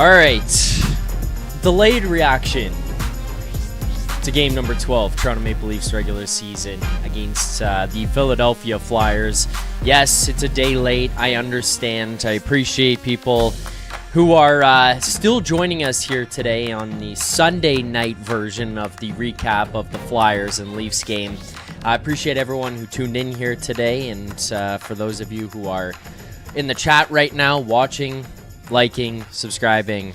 All right, delayed reaction to game number 12, Toronto Maple Leafs regular season against the Philadelphia Flyers. Yes, it's a day late. I understand. I appreciate people who are still joining us here today on the Sunday night version of the recap of the Flyers and Leafs game. I appreciate everyone who tuned in here today, and for those of you who are in the chat right now, watching, liking, subscribing,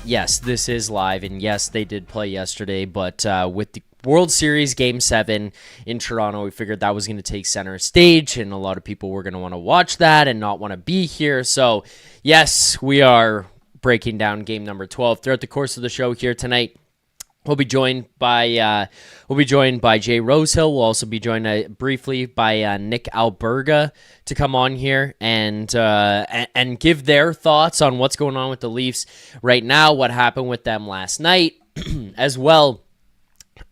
yes, this is live, and yes, they did play yesterday, but with the World Series Game 7 in Toronto, we figured that was going to take center stage, and a lot of people were going to want to watch that and not want to be here. So, yes, we are breaking down game number 12 throughout the course of the show here tonight. We'll be joined by Jay Rosehill. We'll also be joined briefly by Nick Alberga to come on here and give their thoughts on what's going on with the Leafs right now, what happened with them last night, as well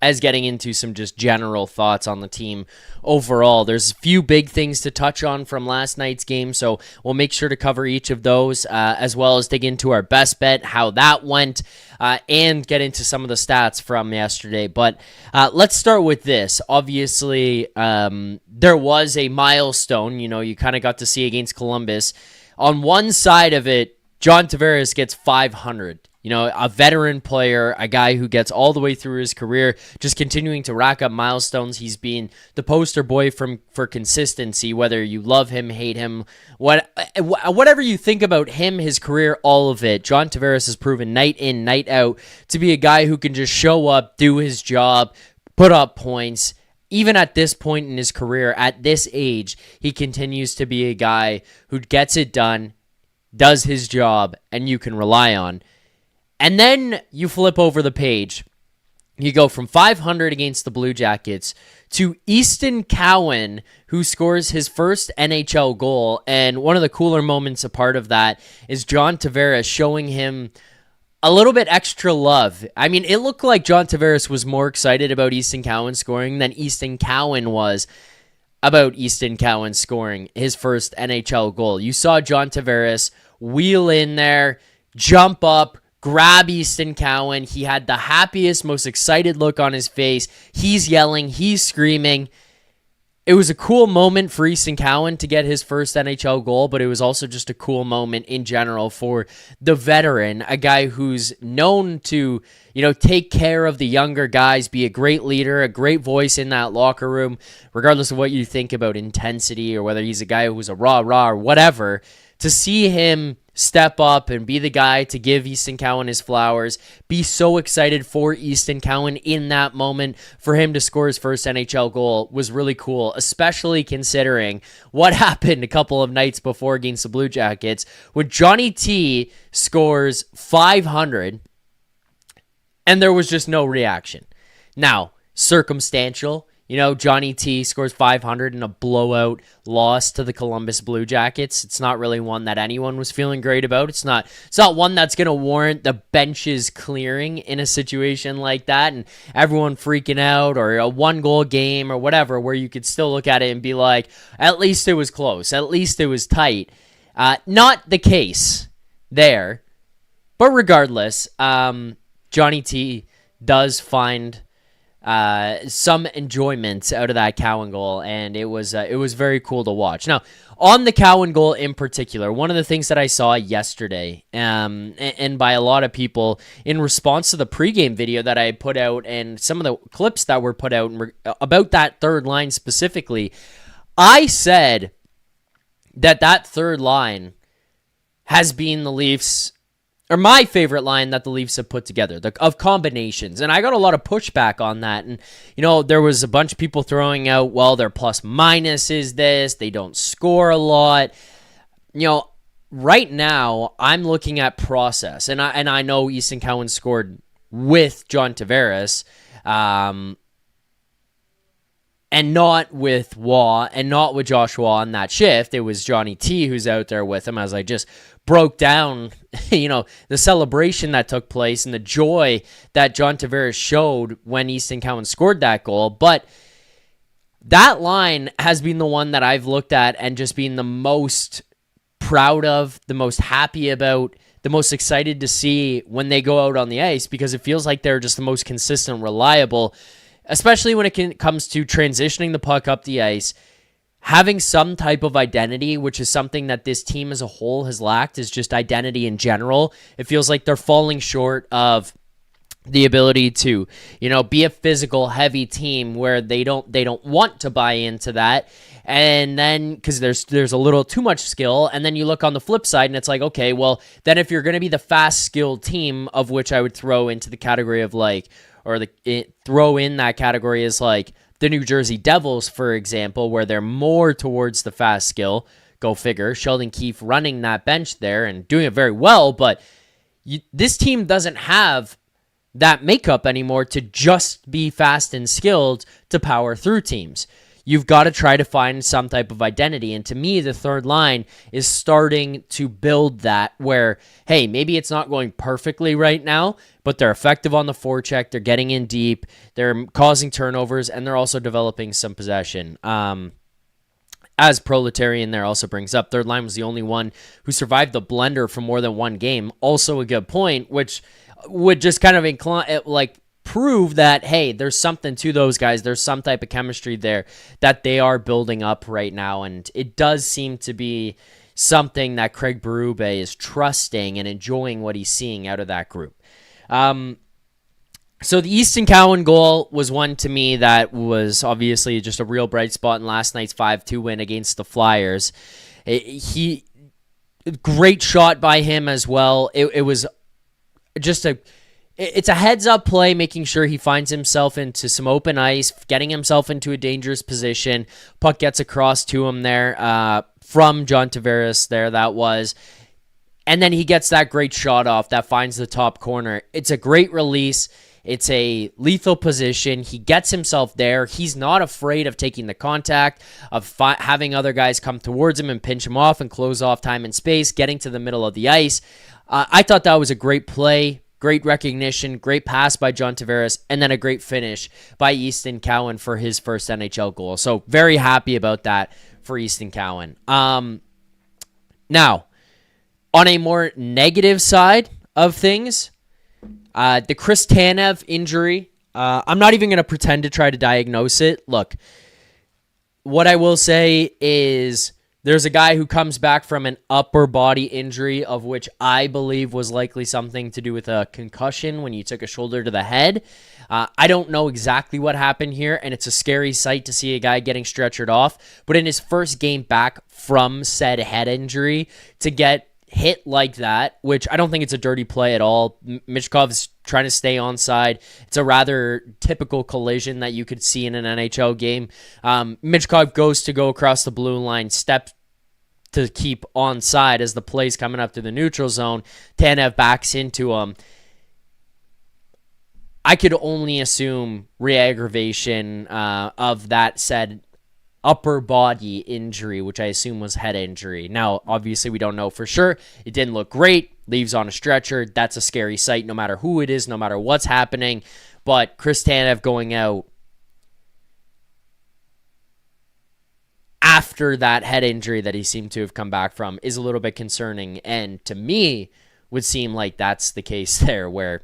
as getting into some just general thoughts on the team overall. There's a few big things to touch on from last night's game, so we'll make sure to cover each of those, as well as dig into our best bet, how that went, and get into some of the stats from yesterday. But let's start with this. Obviously, there was a milestone, you kind of got to see against Columbus. On one side of it, John Tavares gets 500. A veteran player, a guy who gets all the way through his career, just continuing to rack up milestones. He's been the poster boy for consistency, whether you love him, hate him, whatever you think about him, his career, all of it. John Tavares has proven night in, night out to be a guy who can just show up, do his job, put up points. Even at this point in his career, at this age, he continues to be a guy who gets it done, does his job, and you can rely on. And then you flip over the page. You go from 500 against the Blue Jackets to Auston Cowan, who scores his first NHL goal. And one of the cooler moments a part of that is John Tavares showing him a little bit extra love. I mean, it looked like John Tavares was more excited about Auston Cowan scoring than Auston Cowan was about Auston Cowan scoring his first NHL goal. You saw John Tavares wheel in there, jump up, grab Auston Cowan. He had the happiest, most excited look on his face. He's yelling, he's screaming. It was a cool moment for Auston Cowan to get his first NHL goal, but it was also just a cool moment in general for the veteran, a guy who's known to, take care of the younger guys, be a great leader, a great voice in that locker room, regardless of what you think about intensity or whether he's a guy who's a rah-rah or whatever. To see him step up and be the guy to give Auston Cowan his flowers, be so excited for Auston Cowan in that moment, for him to score his first NHL goal was really cool, especially considering what happened a couple of nights before against the Blue Jackets when Johnny T scores 500 and there was just no reaction. Now, circumstantial. Johnny T scores 500 in a blowout loss to the Columbus Blue Jackets. It's not really one that anyone was feeling great about. It's not one that's going to warrant the benches clearing in a situation like that and everyone freaking out, or a one-goal game or whatever, where you could still look at it and be like, at least it was close. At least it was tight. Not the case there. But regardless, Johnny T does find some enjoyment out of that Cowan goal, and it was very cool to watch. Now, on the Cowan goal in particular, one of the things that I saw yesterday, and by a lot of people in response to the pregame video that I put out and some of the clips that were put out about that third line specifically, I said that third line has been the Leafs, or my favorite line that the Leafs have put together, of combinations. And I got a lot of pushback on that. And, there was a bunch of people throwing out, well, their plus minus is this, they don't score a lot. Right now, I'm looking at process. And I know Auston Cowan scored with John Tavares, and not with Waugh, and not with Joshua on that shift. It was Johnny T who's out there with him, as I just broke down, the celebration that took place and the joy that John Tavares showed when Auston Cowan scored that goal. But that line has been the one that I've looked at and just been the most proud of, the most happy about, the most excited to see when they go out on the ice, because it feels like they're just the most consistent, reliable, especially when it comes to transitioning the puck up the ice, having some type of identity, which is something that this team as a whole has lacked, is just identity in general. It feels like they're falling short of the ability to, be a physical, heavy team where they don't want to buy into that. And then, because there's a little too much skill, and then you look on the flip side, and it's like, okay, well, then if you're going to be the fast, skilled team, of which I would throw into the category of throw in that category is like the New Jersey Devils, for example, where they're more towards the fast skill. Go figure. Sheldon Keefe running that bench there and doing it very well, but this team doesn't have that makeup anymore to just be fast and skilled to power through teams. You've got to try to find some type of identity. And to me, the third line is starting to build that where, hey, maybe it's not going perfectly right now, but they're effective on the forecheck. They're getting in deep. They're causing turnovers, and they're also developing some possession. As Proletarian there also brings up, third line was the only one who survived the blender for more than one game. Also a good point, which would just kind of prove that, hey, there's something to those guys. There's some type of chemistry there that they are building up right now. And it does seem to be something that Craig Berube is trusting and enjoying what he's seeing out of that group. So the Easton Cowan goal was one to me that was obviously just a real bright spot in last night's 5-2 win against the Flyers. Great shot by him as well. It was just it's a heads-up play, making sure he finds himself into some open ice, getting himself into a dangerous position. Puck gets across to him there from John Tavares there, that was. And then he gets that great shot off that finds the top corner. It's a great release. It's a lethal position. He gets himself there. He's not afraid of taking the contact, of having other guys come towards him and pinch him off and close off time and space, getting to the middle of the ice. I thought that was a great play, great recognition, great pass by John Tavares, and then a great finish by Easton Cowan for his first NHL goal. So very happy about that for Easton Cowan. Now, on a more negative side of things, the Chris Tanev injury, I'm not even going to pretend to try to diagnose it. Look, what I will say is there's a guy who comes back from an upper body injury, of which I believe was likely something to do with a concussion when you took a shoulder to the head. I don't know exactly what happened here, and it's a scary sight to see a guy getting stretchered off. But in his first game back from said head injury, to get hit like that, which I don't think it's a dirty play at all. Michkov's trying to stay onside. It's a rather typical collision that you could see in an NHL game. Michkov goes to go across the blue line, steps to keep onside as the play's coming up to the neutral zone. Tanev backs into him. I could only assume re-aggravation of that said upper body injury, which I assume was head injury. Now, obviously, we don't know for sure. It didn't look great. Leaves on a stretcher. That's a scary sight, no matter who it is, no matter what's happening. But Chris Tanev going out after that head injury that he seemed to have come back from is a little bit concerning. And to me, would seem like that's the case there where,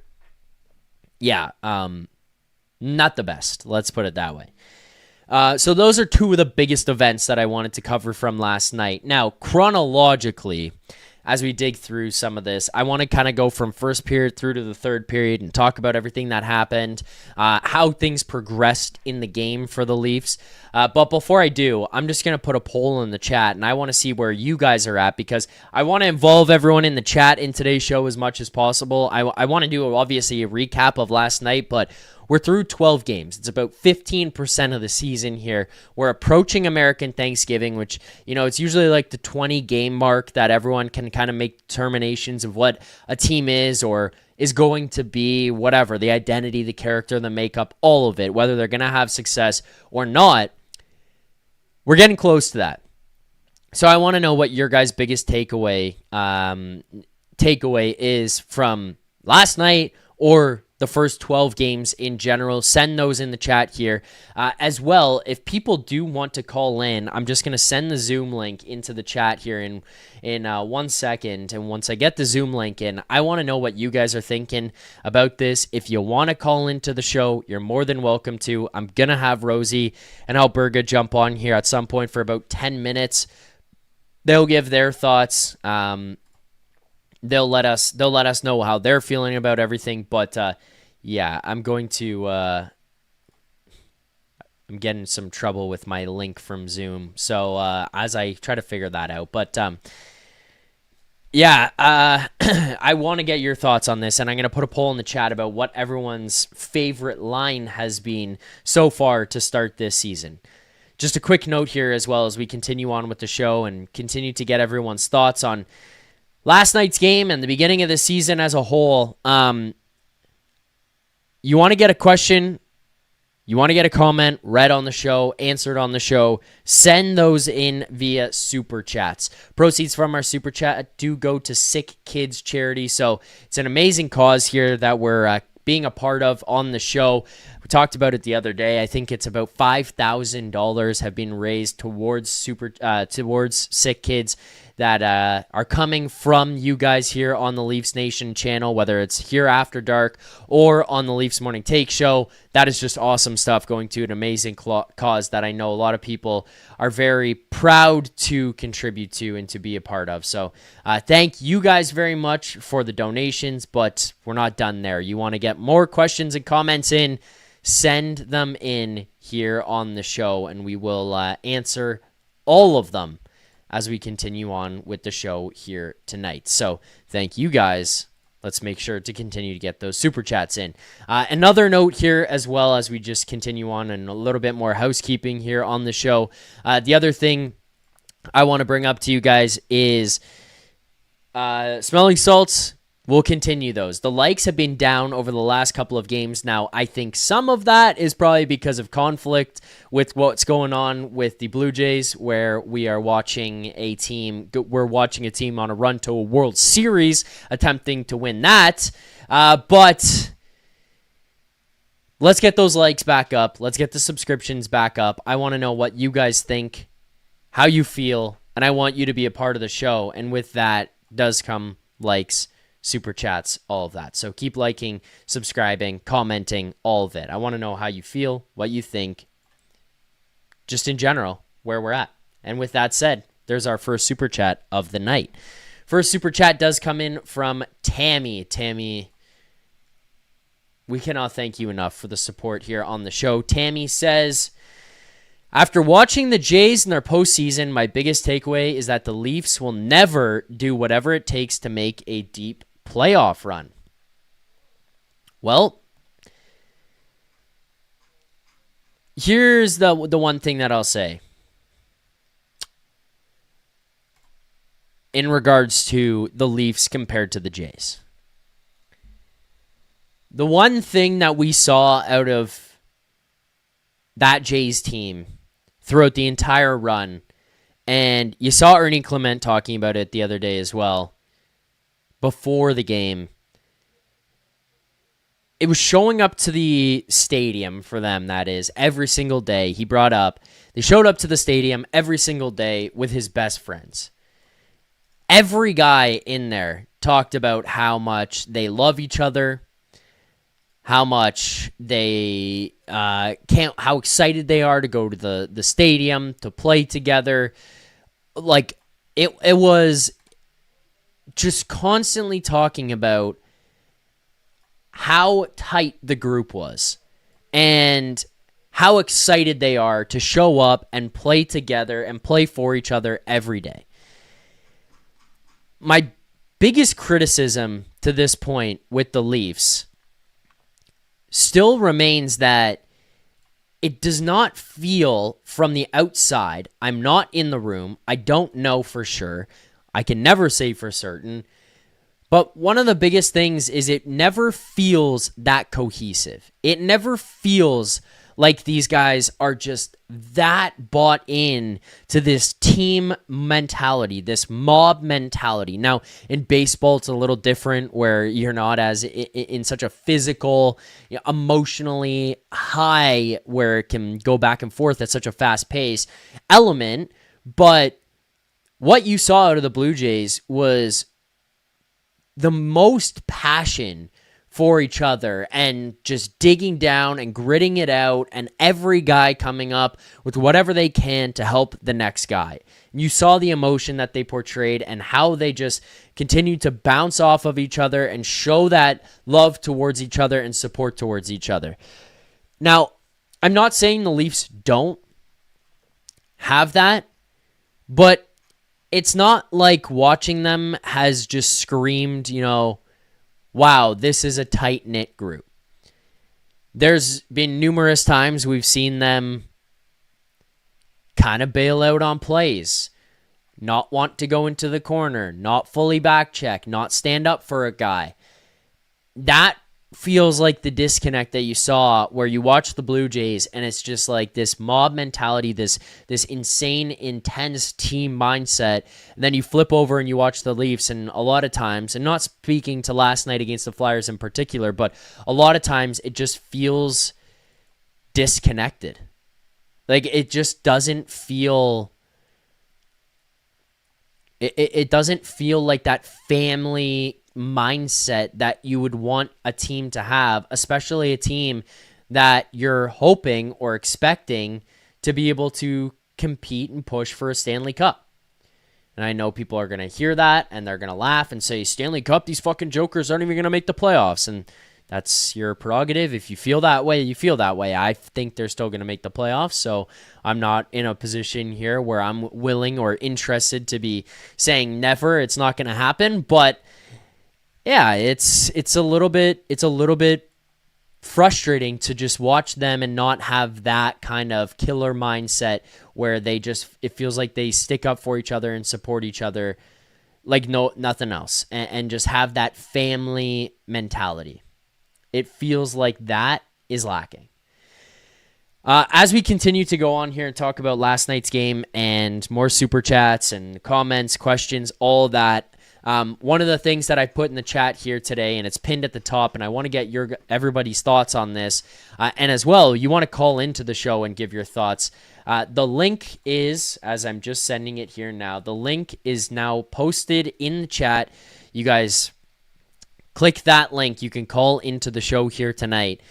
not the best. Let's put it that way. So those are two of the biggest events that I wanted to cover from last night. Now, chronologically, as we dig through some of this, I want to kind of go from first period through to the third period and talk about everything that happened, how things progressed in the game for the Leafs. But before I do, I'm just going to put a poll in the chat, and I want to see where you guys are at, because I want to involve everyone in the chat in today's show as much as possible. I want to do, obviously, a recap of last night, but we're through 12 games. It's about 15% of the season here. We're approaching American Thanksgiving, which, it's usually like the 20-game mark that everyone can kind of make determinations of what a team is or is going to be, whatever, the identity, the character, the makeup, all of it, whether they're going to have success or not. We're getting close to that. So I want to know what your guys' biggest takeaway is from last night or the first 12 games in general. Send those in the chat here. As well, if people do want to call in, I'm just going to send the Zoom link into the chat here in 1 second. And once I get the Zoom link in, I want to know what you guys are thinking about this. If you want to call into the show, you're more than welcome to. I'm going to have Rosie and Alberga jump on here at some point for about 10 minutes. They'll give their thoughts. They'll let us know how they're feeling about everything. But yeah, I'm going to. I'm getting some trouble with my link from Zoom, so as I try to figure that out. But yeah, I want to get your thoughts on this, and I'm going to put a poll in the chat about what everyone's favorite line has been so far to start this season. Just a quick note here as well as we continue on with the show and continue to get everyone's thoughts on last night's game and the beginning of the season as a whole. You want to get a question, you want to get a comment read on the show, answered on the show, send those in via Super Chats. Proceeds from our Super Chat do go to Sick Kids Charity, so it's an amazing cause here that we're being a part of on the show. We talked about it the other day. I think it's about $5,000 have been raised towards sick kids that are coming from you guys here on the Leafs Nation channel, whether it's here after dark or on the Leafs Morning Take show. That is just awesome stuff going to an amazing cause that I know a lot of people are very proud to contribute to and to be a part of. So thank you guys very much for the donations, but we're not done there. You want to get more questions and comments in, send them in here on the show, and we will answer all of them as we continue on with the show here tonight. So thank you guys. Let's make sure to continue to get those Super Chats in. Another note here as well as we just continue on and a little bit more housekeeping here on the show. The other thing I want to bring up to you guys is smelling salts. We'll continue those. The likes have been down over the last couple of games now. I think some of that is probably because of conflict with what's going on with the Blue Jays, where we are watching a team. We're watching a team on a run to a World Series, attempting to win that. But let's get those likes back up. Let's get the subscriptions back up. I want to know what you guys think, how you feel, and I want you to be a part of the show. And with that does come likes, Super Chats, all of that. So keep liking, subscribing, commenting, all of it. I want to know how you feel, what you think, just in general, where we're at. And with that said, there's our first Super Chat of the night. First Super Chat does come in from Tammy. Tammy, we cannot thank you enough for the support here on the show. Tammy says, after watching the Jays in their postseason, my biggest takeaway is that the Leafs will never do whatever it takes to make a deep playoff run. Well, here's the one thing that I'll say in regards to the Leafs compared to the Jays. The one thing that we saw out of that Jays team throughout the entire run, and you saw Ernie Clement talking about it the other day as well, before the game, it was showing up to the stadium for them, that is, every single day. He brought up, they showed up to the stadium every single day with his best friends. Every guy in there talked about how much they love each other, how much they how excited they are to go to the stadium, to play together. Like, it was just constantly talking about how tight the group was and how excited they are to show up and play together and play for each other every day. My biggest criticism to this point with the Leafs still remains that it does not feel from the outside. I'm not in the room. I don't know for sure. I can never say for certain. But one of the biggest things is it never feels that cohesive. It never feels like these guys are just that bought in to this team mentality, this mob mentality. Now, in baseball, it's a little different where you're not as in such a physical, emotionally high where it can go back and forth at such a fast pace element. But what you saw out of the Blue Jays was the most passion for each other and just digging down and gritting it out, and every guy coming up with whatever they can to help the next guy. You saw the emotion that they portrayed and how they just continued to bounce off of each other and show that love towards each other and support towards each other. Now, I'm not saying the Leafs don't have that, but it's not like watching them has just screamed, wow, this is a tight-knit group. There's been numerous times we've seen them kind of bail out on plays, not want to go into the corner, not fully back check, not stand up for a guy. That feels like the disconnect that you saw where you watch the Blue Jays and it's just like this mob mentality, this insane, intense team mindset. And then you flip over and you watch the Leafs, and a lot of times, and not speaking to last night against the Flyers in particular, but a lot of times it just feels disconnected. Like it just doesn't feel... It doesn't feel like that family mindset that you would want a team to have, especially a team that you're hoping or expecting to be able to compete and push for a Stanley Cup. And I know people are going to hear that and they're going to laugh and say, Stanley Cup, these fucking jokers aren't even going to make the playoffs. And that's your prerogative. If you feel that way, you feel that way. I think they're still going to make the playoffs, so I'm not in a position here where I'm willing or interested to be saying never, it's not going to happen. But yeah, it's a little bit frustrating to just watch them and not have that kind of killer mindset where it feels like they stick up for each other and support each other like nothing else, and just have that family mentality. It feels like that is lacking. As we continue to go on here and talk about last night's game and more super chats and comments, questions, all that, one of the things that I put in the chat here today, and it's pinned at the top, and I want to get everybody's thoughts on this, and as well, you want to call into the show and give your thoughts. The link is, as I'm just sending it here now, the link is now posted in the chat. You guys click that link. You can call into the show here tonight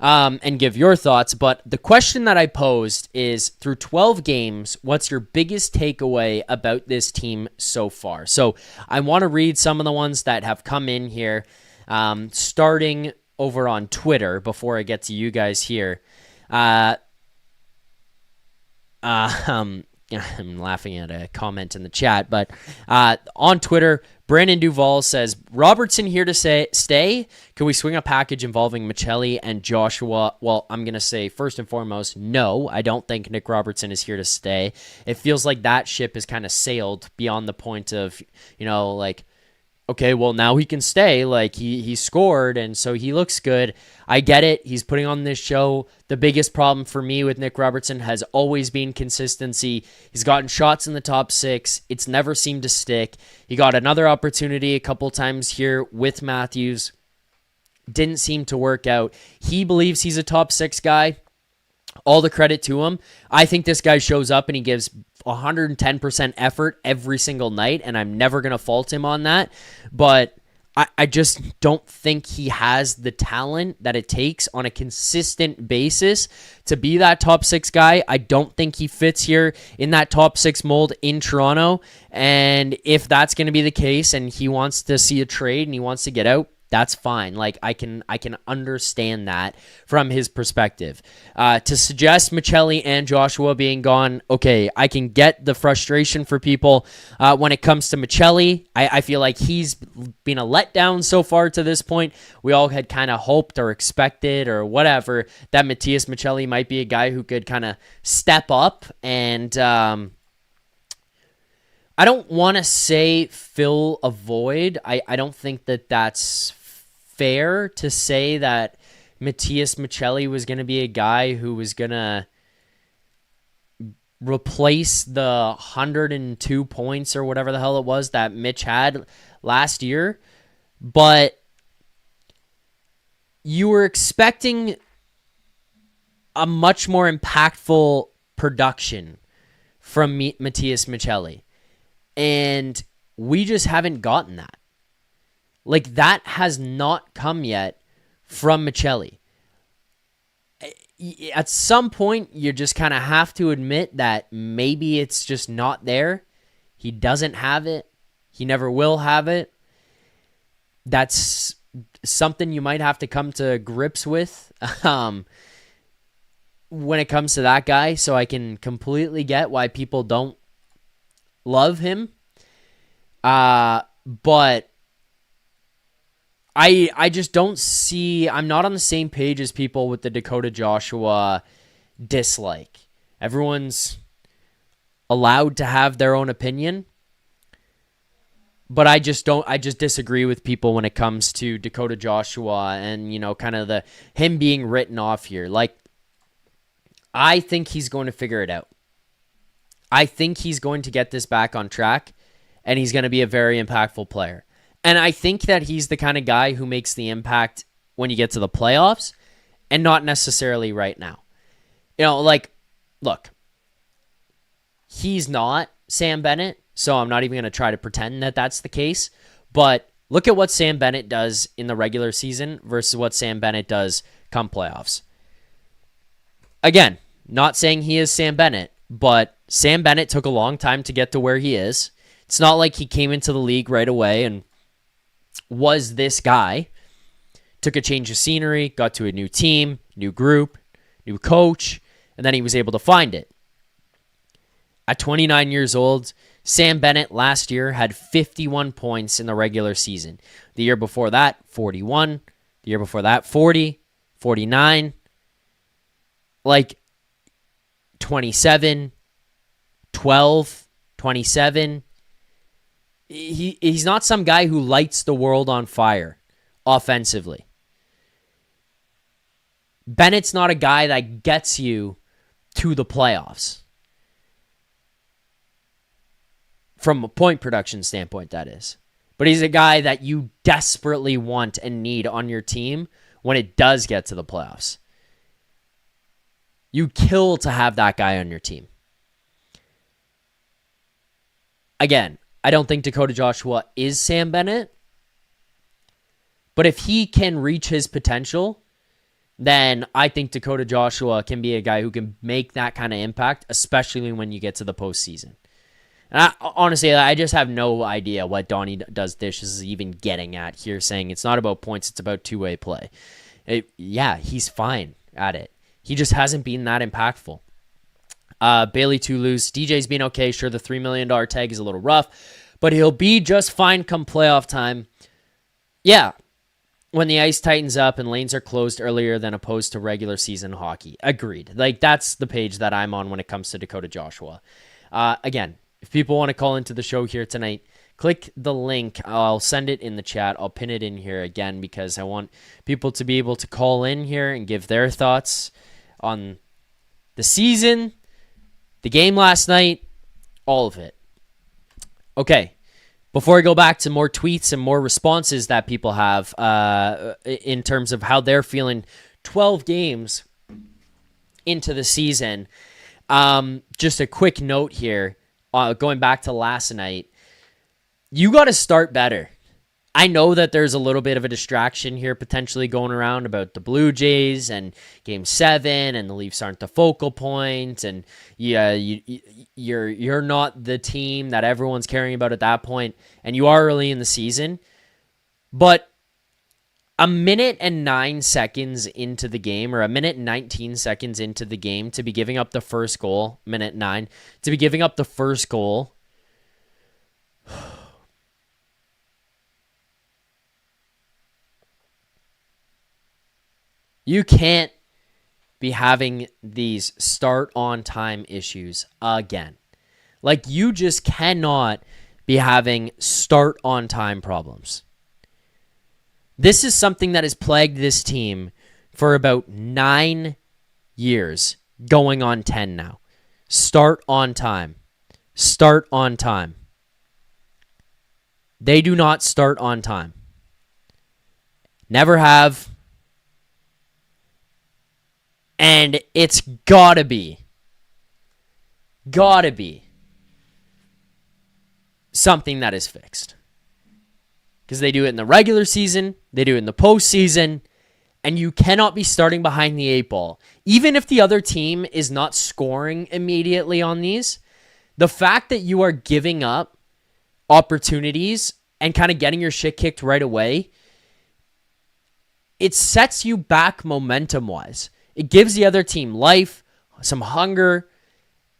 and give your thoughts. But the question that I posed is, through 12 games, what's your biggest takeaway about this team so far? So I want to read some of the ones that have come in here, starting over on Twitter before I get to you guys here. I'm laughing at a comment in the chat, but on Twitter, Brandon Duvall says, Robertson here to stay? Can we swing a package involving Michelli and Joshua? Well, I'm going to say, first and foremost, no, I don't think Nick Robertson is here to stay. It feels like that ship has kind of sailed beyond the point of, okay, well, now he can stay. Like, he scored, and so he looks good. I get it. He's putting on this show. The biggest problem for me with Nick Robertson has always been consistency. He's gotten shots in the top six. It's never seemed to stick. He got another opportunity a couple times here with Matthews. Didn't seem to work out. He believes he's a top six guy. All the credit to him. I think this guy shows up and he gives 110% effort every single night, and I'm never going to fault him on that. But I just don't think he has the talent that it takes on a consistent basis to be that top six guy. I don't think he fits here in that top six mold in Toronto. And if that's going to be the case and he wants to see a trade and he wants to get out, that's fine. Like, I can understand that from his perspective. To suggest Michelli and Joshua being gone, okay, I can get the frustration for people. When it comes to Michelli, I feel like he's been a letdown so far to this point. We all had kind of hoped or expected or whatever that Matias Michelli might be a guy who could kind of step up and I don't want to say fill a void. I don't think that that's fair to say that Matias Maccelli was going to be a guy who was going to replace the 102 points or whatever the hell it was that Mitch had last year. But you were expecting a much more impactful production from Matias Maccelli. And we just haven't gotten that. Like, that has not come yet from Maccelli. At some point, you just kind of have to admit that maybe it's just not there. He doesn't have it. He never will have it. That's something you might have to come to grips with when it comes to that guy. So I can completely get why people don't love him. But I just don't see, I'm not on the same page as people with the Dakota Joshua dislike. Everyone's allowed to have their own opinion, but I just disagree with people when it comes to Dakota Joshua and, kind of him being written off here. Like, I think he's going to figure it out. I think he's going to get this back on track, and he's going to be a very impactful player. And I think that he's the kind of guy who makes the impact when you get to the playoffs and not necessarily right now. Look, he's not Sam Bennett, so I'm not even going to try to pretend that that's the case. But look at what Sam Bennett does in the regular season versus what Sam Bennett does come playoffs. Again, not saying he is Sam Bennett, but Sam Bennett took a long time to get to where he is. It's not like he came into the league right away and was this guy. Took a change of scenery, got to a new team, new group, new coach, and then he was able to find it. At 29 years old, Sam Bennett last year had 51 points in the regular season. The year before that, 41. The year before that, 40, 49. 27, 12, 27. He's not some guy who lights the world on fire offensively. Bennett's not a guy that gets you to the playoffs. From a point production standpoint, that is. But he's a guy that you desperately want and need on your team when it does get to the playoffs. You kill to have that guy on your team. Again, I don't think Dakota Joshua is Sam Bennett. But if he can reach his potential, then I think Dakota Joshua can be a guy who can make that kind of impact, especially when you get to the postseason. And honestly, I just have no idea what Donnie Does Dishes is even getting at here, saying it's not about points, it's about two-way play. He's fine at it. He just hasn't been that impactful. Bailey Toulouse, DJ's been okay. Sure, the $3 million tag is a little rough, but he'll be just fine come playoff time. Yeah, when the ice tightens up and lanes are closed earlier than opposed to regular season hockey. Agreed. That's the page that I'm on when it comes to Dakota Joshua. Again, if people want to call into the show here tonight, click the link. I'll send it in the chat. I'll pin it in here again because I want people to be able to call in here and give their thoughts on the season, the game last night, all of it. Okay, before I go back to more tweets and more responses that people have in terms of how they're feeling 12 games into the season, just a quick note here, going back to last night, you got to start better. I know that there's a little bit of a distraction here potentially going around about the Blue Jays and Game 7 and the Leafs aren't the focal point and you're not the team that everyone's caring about at that point, and you are early in the season. But a minute and 9 seconds into the game, or a minute and 19 seconds into the game, to be giving up the first goal, minute 9, to be giving up the first goal, you can't be having these start on time issues again. You just cannot be having start on time problems. This is something that has plagued this team for about 9 years, going on 10 now. Start on time. Start on time. They do not start on time. Never have. And it's gotta be something that is fixed. Because they do it in the regular season, they do it in the postseason, and you cannot be starting behind the 8 ball. Even if the other team is not scoring immediately on these, the fact that you are giving up opportunities and kind of getting your shit kicked right away, it sets you back momentum-wise. It gives the other team life, some hunger.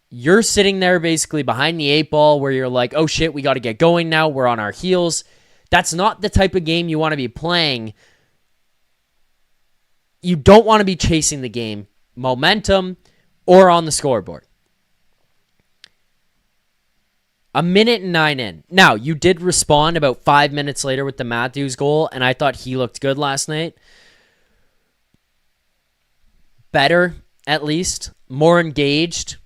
You're sitting there basically behind the 8 ball where you're like, oh shit, we got to get going now. We're on our heels. That's not the type of game you want to be playing. You don't want to be chasing the game, momentum, or on the scoreboard. 1:09 in. Now, you did respond about 5 minutes later with the Matthews goal, and I thought he looked good last night. Better, at least. More engaged.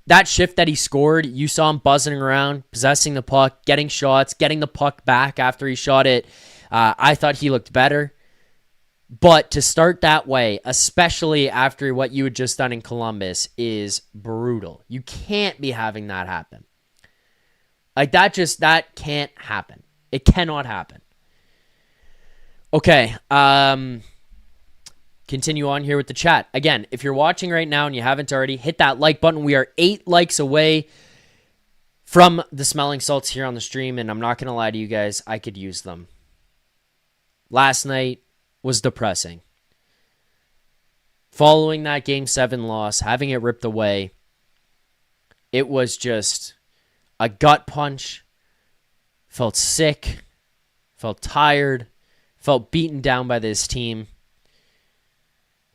That shift that he scored, you saw him buzzing around, possessing the puck, getting shots, getting the puck back after he shot it. I thought he looked better. But to start that way, especially after what you had just done in Columbus, is brutal. You can't be having that happen. Like, that can't happen. It cannot happen. Okay, continue on here with the chat. Again, if you're watching right now and you haven't already, hit that like button. We are 8 likes away from the smelling salts here on the stream, and I'm not going to lie to you guys, I could use them. Last night was depressing. Following that Game 7 loss, having it ripped away, it was just a gut punch. Felt sick. Felt tired. Felt beaten down by this team.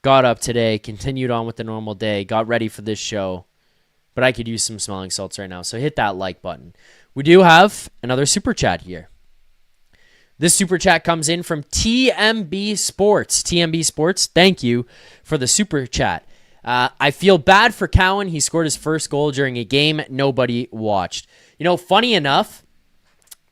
Got up today, continued on with the normal day, got ready for this show. But I could use some smelling salts right now, so hit that like button. We do have another super chat here. This super chat comes in from TMB Sports. TMB Sports, thank you for the super chat. I feel bad for Cowan. He scored his first goal during a game nobody watched. You know, funny enough,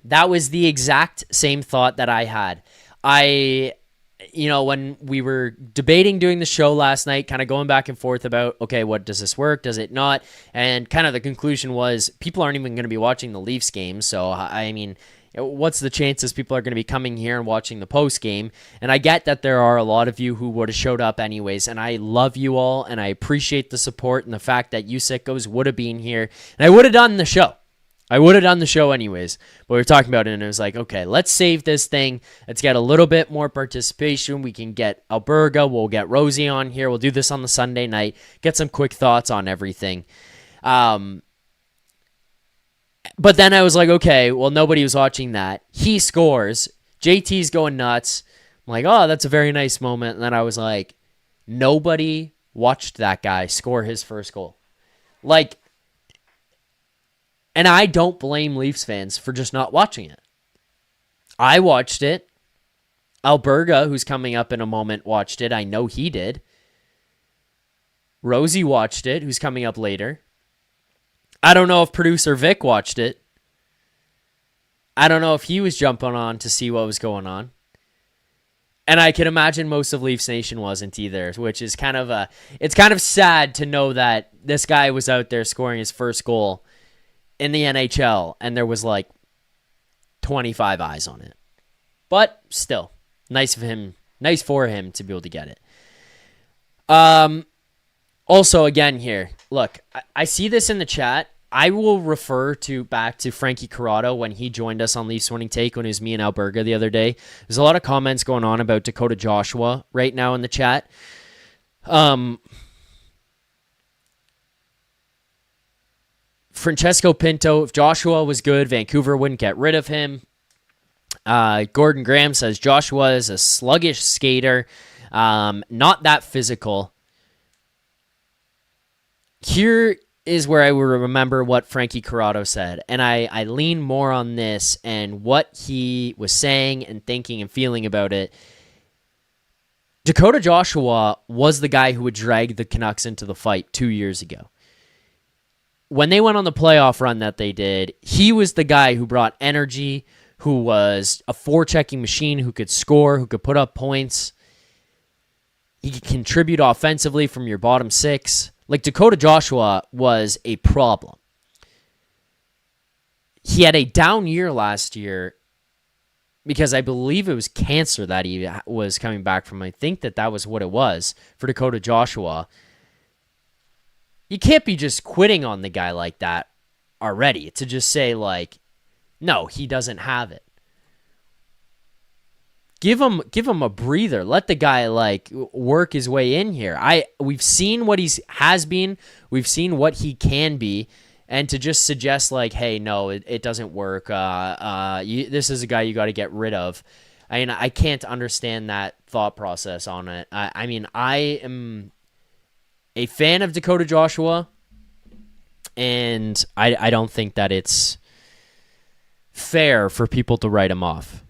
that was the exact same thought that I had. When we were debating doing the show last night, kind of going back and forth about, okay, what does this work? Does it not? And kind of the conclusion was people aren't even going to be watching the Leafs game. So, I mean, what's the chances people are going to be coming here and watching the post game? And I get that there are a lot of you who would have showed up anyways, and I love you all, and I appreciate the support and the fact that you sickos would have been here, and I would have done the show. I would have done the show anyways, but we were talking about it, and it was like, okay, let's save this thing. Let's get a little bit more participation. We can get Alberga. We'll get Rosie on here. We'll do this on the Sunday night. Get some quick thoughts on everything. But then I was like, okay, well, nobody was watching that. He scores. JT's going nuts. I'm like, oh, that's a very nice moment. And then I was like, nobody watched that guy score his first goal. Like, and I don't blame Leafs fans for just not watching it. I watched it. Alberga, who's coming up in a moment, watched it. I know he did. Rosie watched it, who's coming up later. I don't know if producer Vic watched it. I don't know if he was jumping on to see what was going on. And I can imagine most of Leafs Nation wasn't either, which is it's kind of sad to know that this guy was out there scoring his first goal in the NHL, and there was like 25 eyes on it. But still, nice for him to be able to get it. Also, again here, look, I see this in the chat. I will refer back to Frankie Corrado when he joined us on Leafs Winning Take when it was me and Alberga the other day. There's a lot of comments going on about Dakota Joshua right now in the chat. Francesco Pinto, if Joshua was good, Vancouver wouldn't get rid of him. Gordon Graham says Joshua is a sluggish skater, not that physical. Here is where I will remember what Frankie Corrado said, and I lean more on this and what he was saying and thinking and feeling about it. Dakota Joshua was the guy who would drag the Canucks into the fight 2 years ago. When they went on the playoff run that they did, he was the guy who brought energy, who was a forechecking machine, who could score, who could put up points. He could contribute offensively from your bottom six. Like, Dakota Joshua was a problem. He had a down year last year because I believe it was cancer that he was coming back from. I think that was what it was for Dakota Joshua. You can't be just quitting on the guy like that already to just say, like, no, he doesn't have it. Give him a breather. Let the guy, like, work his way in here. We've seen what he has been. We've seen what he can be. And to just suggest, like, hey, no, it doesn't work. This is a guy you got to get rid of. I mean, I can't understand that thought process on it. I mean, I am a fan of Dakota Joshua, and I don't think that it's fair for people to write him off.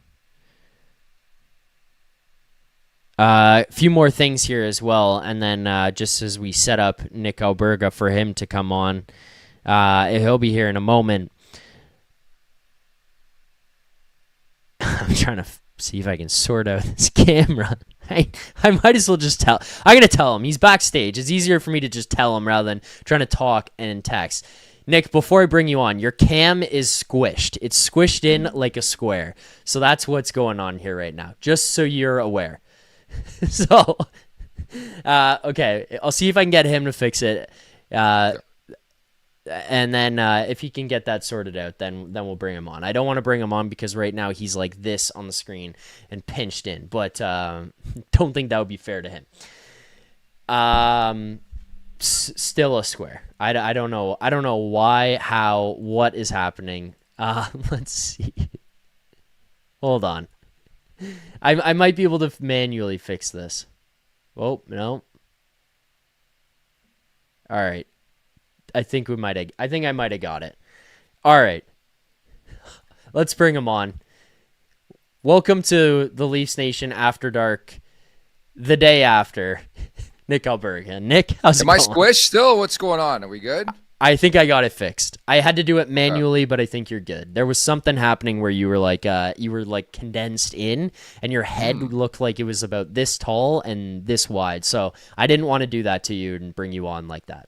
A few more things here as well, and then just as we set up Nick Alberga for him to come on, he'll be here in a moment. I'm trying to see if I can sort out this camera. I might as well just tell. I'm going to tell him. He's backstage. It's easier for me to just tell him rather than trying to talk and text. Nick, before I bring you on, your cam is squished. It's squished in like a square. So that's what's going on here right now, just so you're aware. So, okay, I'll see if I can get him to fix it. And then if he can get that sorted out, then we'll bring him on. I don't want to bring him on because right now he's like this on the screen and pinched in, but don't think that would be fair to him. Still a square. I don't know. I don't know why, how, what is happening. Let's see. Hold on. I might be able to manually fix this. Oh, no. All right. I think I might have got it. All right. Let's bring him on. Welcome to the Leafs Nation After Dark, the day after. Nick Alberga. Nick, how's it going? Am I squished still? What's going on? Are we good? I think I got it fixed. I had to do it manually, but I think you're good. There was something happening where you were like condensed in, and your head looked like it was about this tall and this wide. So I didn't want to do that to you and bring you on like that.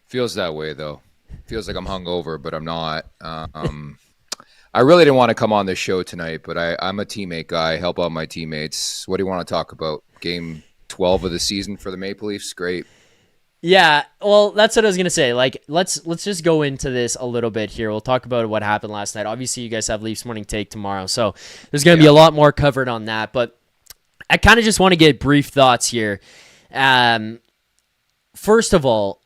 Feels that way, though. Feels like I'm hungover, but I'm not. I really didn't want to come on this show tonight, but I'm a teammate guy. Help out my teammates. What do you want to talk about? Game 12 of the season for the Maple Leafs? Great. Yeah, well, that's what I was going to say. Like, let's just go into this a little bit here. We'll talk about what happened last night. Obviously, you guys have Leafs Morning Take tomorrow, so there's going to be a lot more covered on that. But I kind of just want to get brief thoughts here. First of all,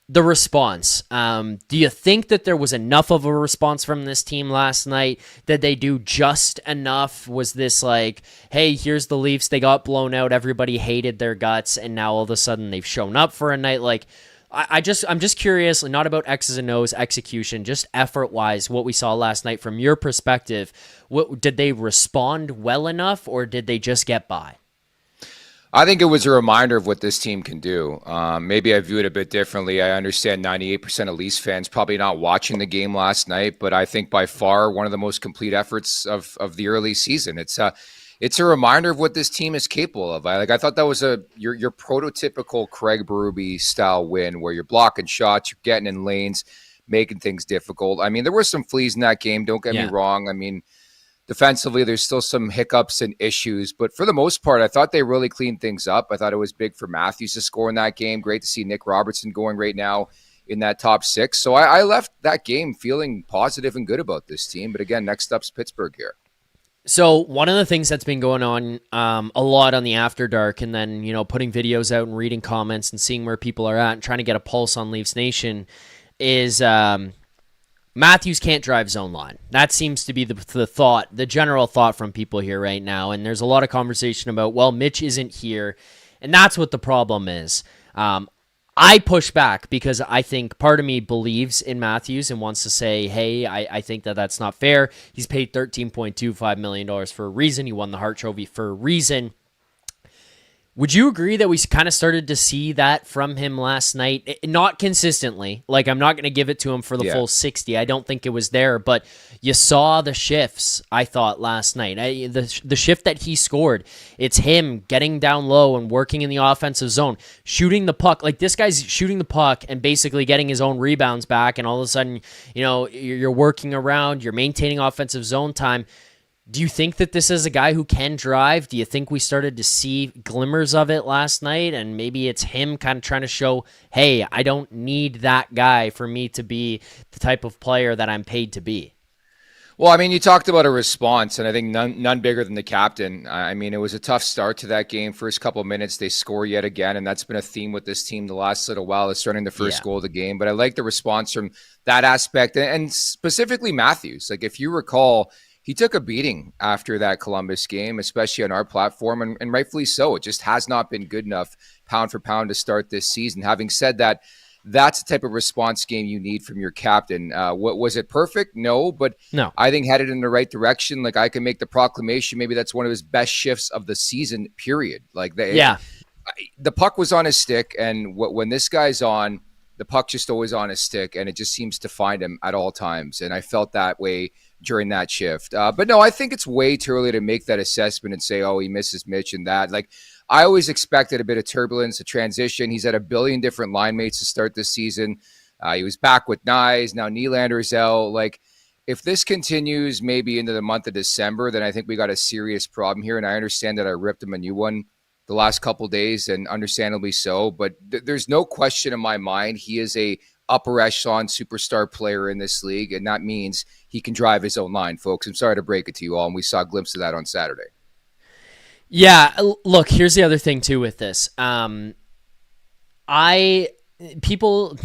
the response. Do you think that there was enough of a response from this team last night? Did they do just enough? Was this like, hey, here's the Leafs, they got blown out, everybody hated their guts, and now all of a sudden they've shown up for a night? Like, I'm just curious, not about X's and O's execution, just effort-wise, what we saw last night from your perspective. Did they respond well enough, or did they just get by? I think it was a reminder of what this team can do. Maybe I view it a bit differently. I understand 98% of Leafs fans probably not watching the game last night, but I think by far one of the most complete efforts of the early season. It's a reminder of what this team is capable of. I thought that was your prototypical Craig Berube style win, where you're blocking shots, you're getting in lanes, making things difficult. I mean, there were some fleas in that game. Don't get me wrong. I mean, defensively, there's still some hiccups and issues, but for the most part, I thought they really cleaned things up. I thought it was big for Matthews to score in that game. Great to see Nick Robertson going right now in that top six. So I left that game feeling positive and good about this team. But again, next up's Pittsburgh here. So one of the things that's been going on a lot on the After Dark, and then, putting videos out and reading comments and seeing where people are at and trying to get a pulse on Leafs Nation is Matthews can't drive zone line. That seems to be the general thought from people here right now. And there's a lot of conversation about, well, Mitch isn't here. And that's what the problem is. I push back because I think part of me believes in Matthews and wants to say, hey, I think that's not fair. He's paid $13.25 million for a reason. He won the Hart Trophy for a reason. Would you agree that we kind of started to see that from him last night? Not consistently. Like, I'm not going to give it to him for the full 60. I don't think it was there, but you saw the shifts, I thought, last night. The shift that he scored, it's him getting down low and working in the offensive zone, shooting the puck. Like, this guy's shooting the puck and basically getting his own rebounds back, and all of a sudden, you're working around, you're maintaining offensive zone time. Do you think that this is a guy who can drive? Do you think we started to see glimmers of it last night? And maybe it's him kind of trying to show, hey, I don't need that guy for me to be the type of player that I'm paid to be. Well, I mean, you talked about a response, and I think none bigger than the captain. I mean, it was a tough start to that game. First couple of minutes, they score yet again, and that's been a theme with this team the last little while, is starting the first goal of the game. But I like the response from that aspect, and specifically Matthews. Like, if you recall, he took a beating after that Columbus game, especially on our platform, and rightfully so. It just has not been good enough pound for pound to start this season. Having said that, that's the type of response game you need from your captain. What was it perfect? No, but no. I think headed in the right direction. Like, I can make the proclamation, maybe that's one of his best shifts of the season, period. Like, the puck was on his stick, and when this guy's on, the puck just always on his stick, and it just seems to find him at all times. And I felt that way during that shift. But no, I think it's way too early to make that assessment and say, oh, he misses Mitch and that. Like, I always expected a bit of turbulence, a transition. He's had a billion different line mates to start this season. He was back with Knies. Now Nylander's out. Like, if this continues maybe into the month of December, then I think we got a serious problem here. And I understand that I ripped him a new one the last couple days, and understandably so. But there's no question in my mind he is a upper echelon superstar player in this league, and that means he can drive his own line, folks. I'm sorry to break it to you all, and we saw a glimpse of that on Saturday. Yeah, look, here's the other thing too with this. People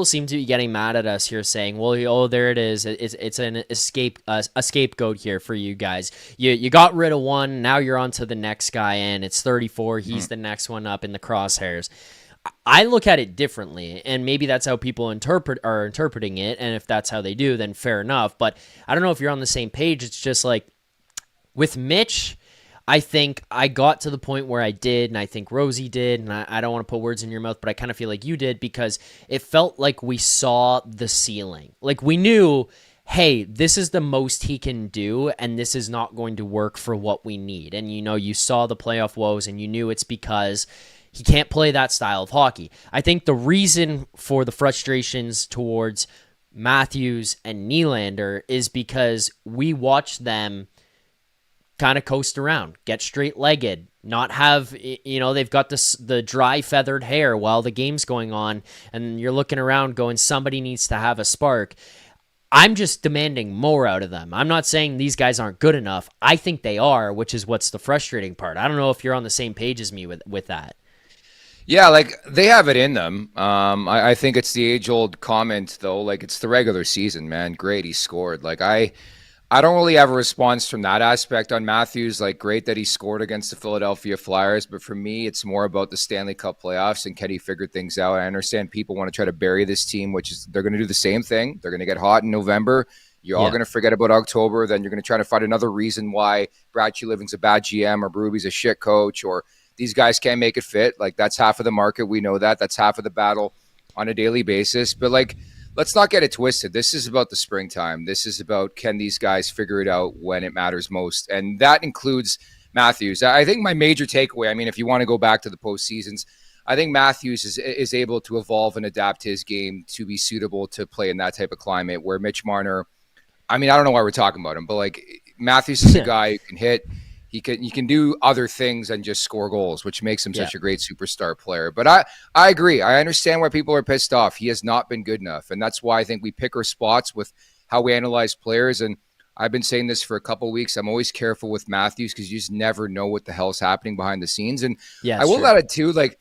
seem to be getting mad at us here, saying, "Well, oh, there it is. It's an a scapegoat here for you guys. You got rid of one, now you're on to the next guy, and it's 34. He's the next one up in the crosshairs." I look at it differently, and maybe that's how people are interpreting it, and if that's how they do, then fair enough. But I don't know if you're on the same page. It's just like with Mitch, I think I got to the point where I did, and I think Rosie did, and I don't want to put words in your mouth, but I kind of feel like you did, because it felt like we saw the ceiling. Like, we knew, hey, this is the most he can do, and this is not going to work for what we need. And, you saw the playoff woes, and you knew it's because he can't play that style of hockey. I think the reason for the frustrations towards Matthews and Nylander is because we watched them kind of coast around, get straight-legged, not have, they've got the dry feathered hair while the game's going on, and you're looking around going, somebody needs to have a spark. I'm just demanding more out of them. I'm not saying these guys aren't good enough. I think they are, which is what's the frustrating part. I don't know if you're on the same page as me with that. Yeah, like, they have it in them. I think it's the age-old comment, though. Like, it's the regular season, man. Great, he scored. Like, I don't really have a response from that aspect on Matthews. Like, great that he scored against the Philadelphia Flyers. But for me, it's more about the Stanley Cup playoffs and can he figure things out. I understand people want to try to bury this team, which is they're going to do the same thing. They're going to get hot in November. You're all going to forget about October. Then you're going to try to find another reason why Brad Living's a bad GM or Berube's a shit coach or these guys can't make it fit. Like, that's half of the market. We know that. That's half of the battle on a daily basis. But, like, let's not get it twisted. This is about the springtime. This is about, can these guys figure it out when it matters most? And that includes Matthews. I think my major takeaway, I mean, if you want to go back to the postseasons, I think Matthews is able to evolve and adapt his game to be suitable to play in that type of climate where Mitch Marner, I mean, I don't know why we're talking about him, but, like, Matthews is a guy who can hit. He can do other things than just score goals, which makes him such a great superstar player. But I agree. I understand why people are pissed off. He has not been good enough. And that's why I think we pick our spots with how we analyze players. And I've been saying this for a couple of weeks. I'm always careful with Matthews because you just never know what the hell's happening behind the scenes. And I will add it too. Like,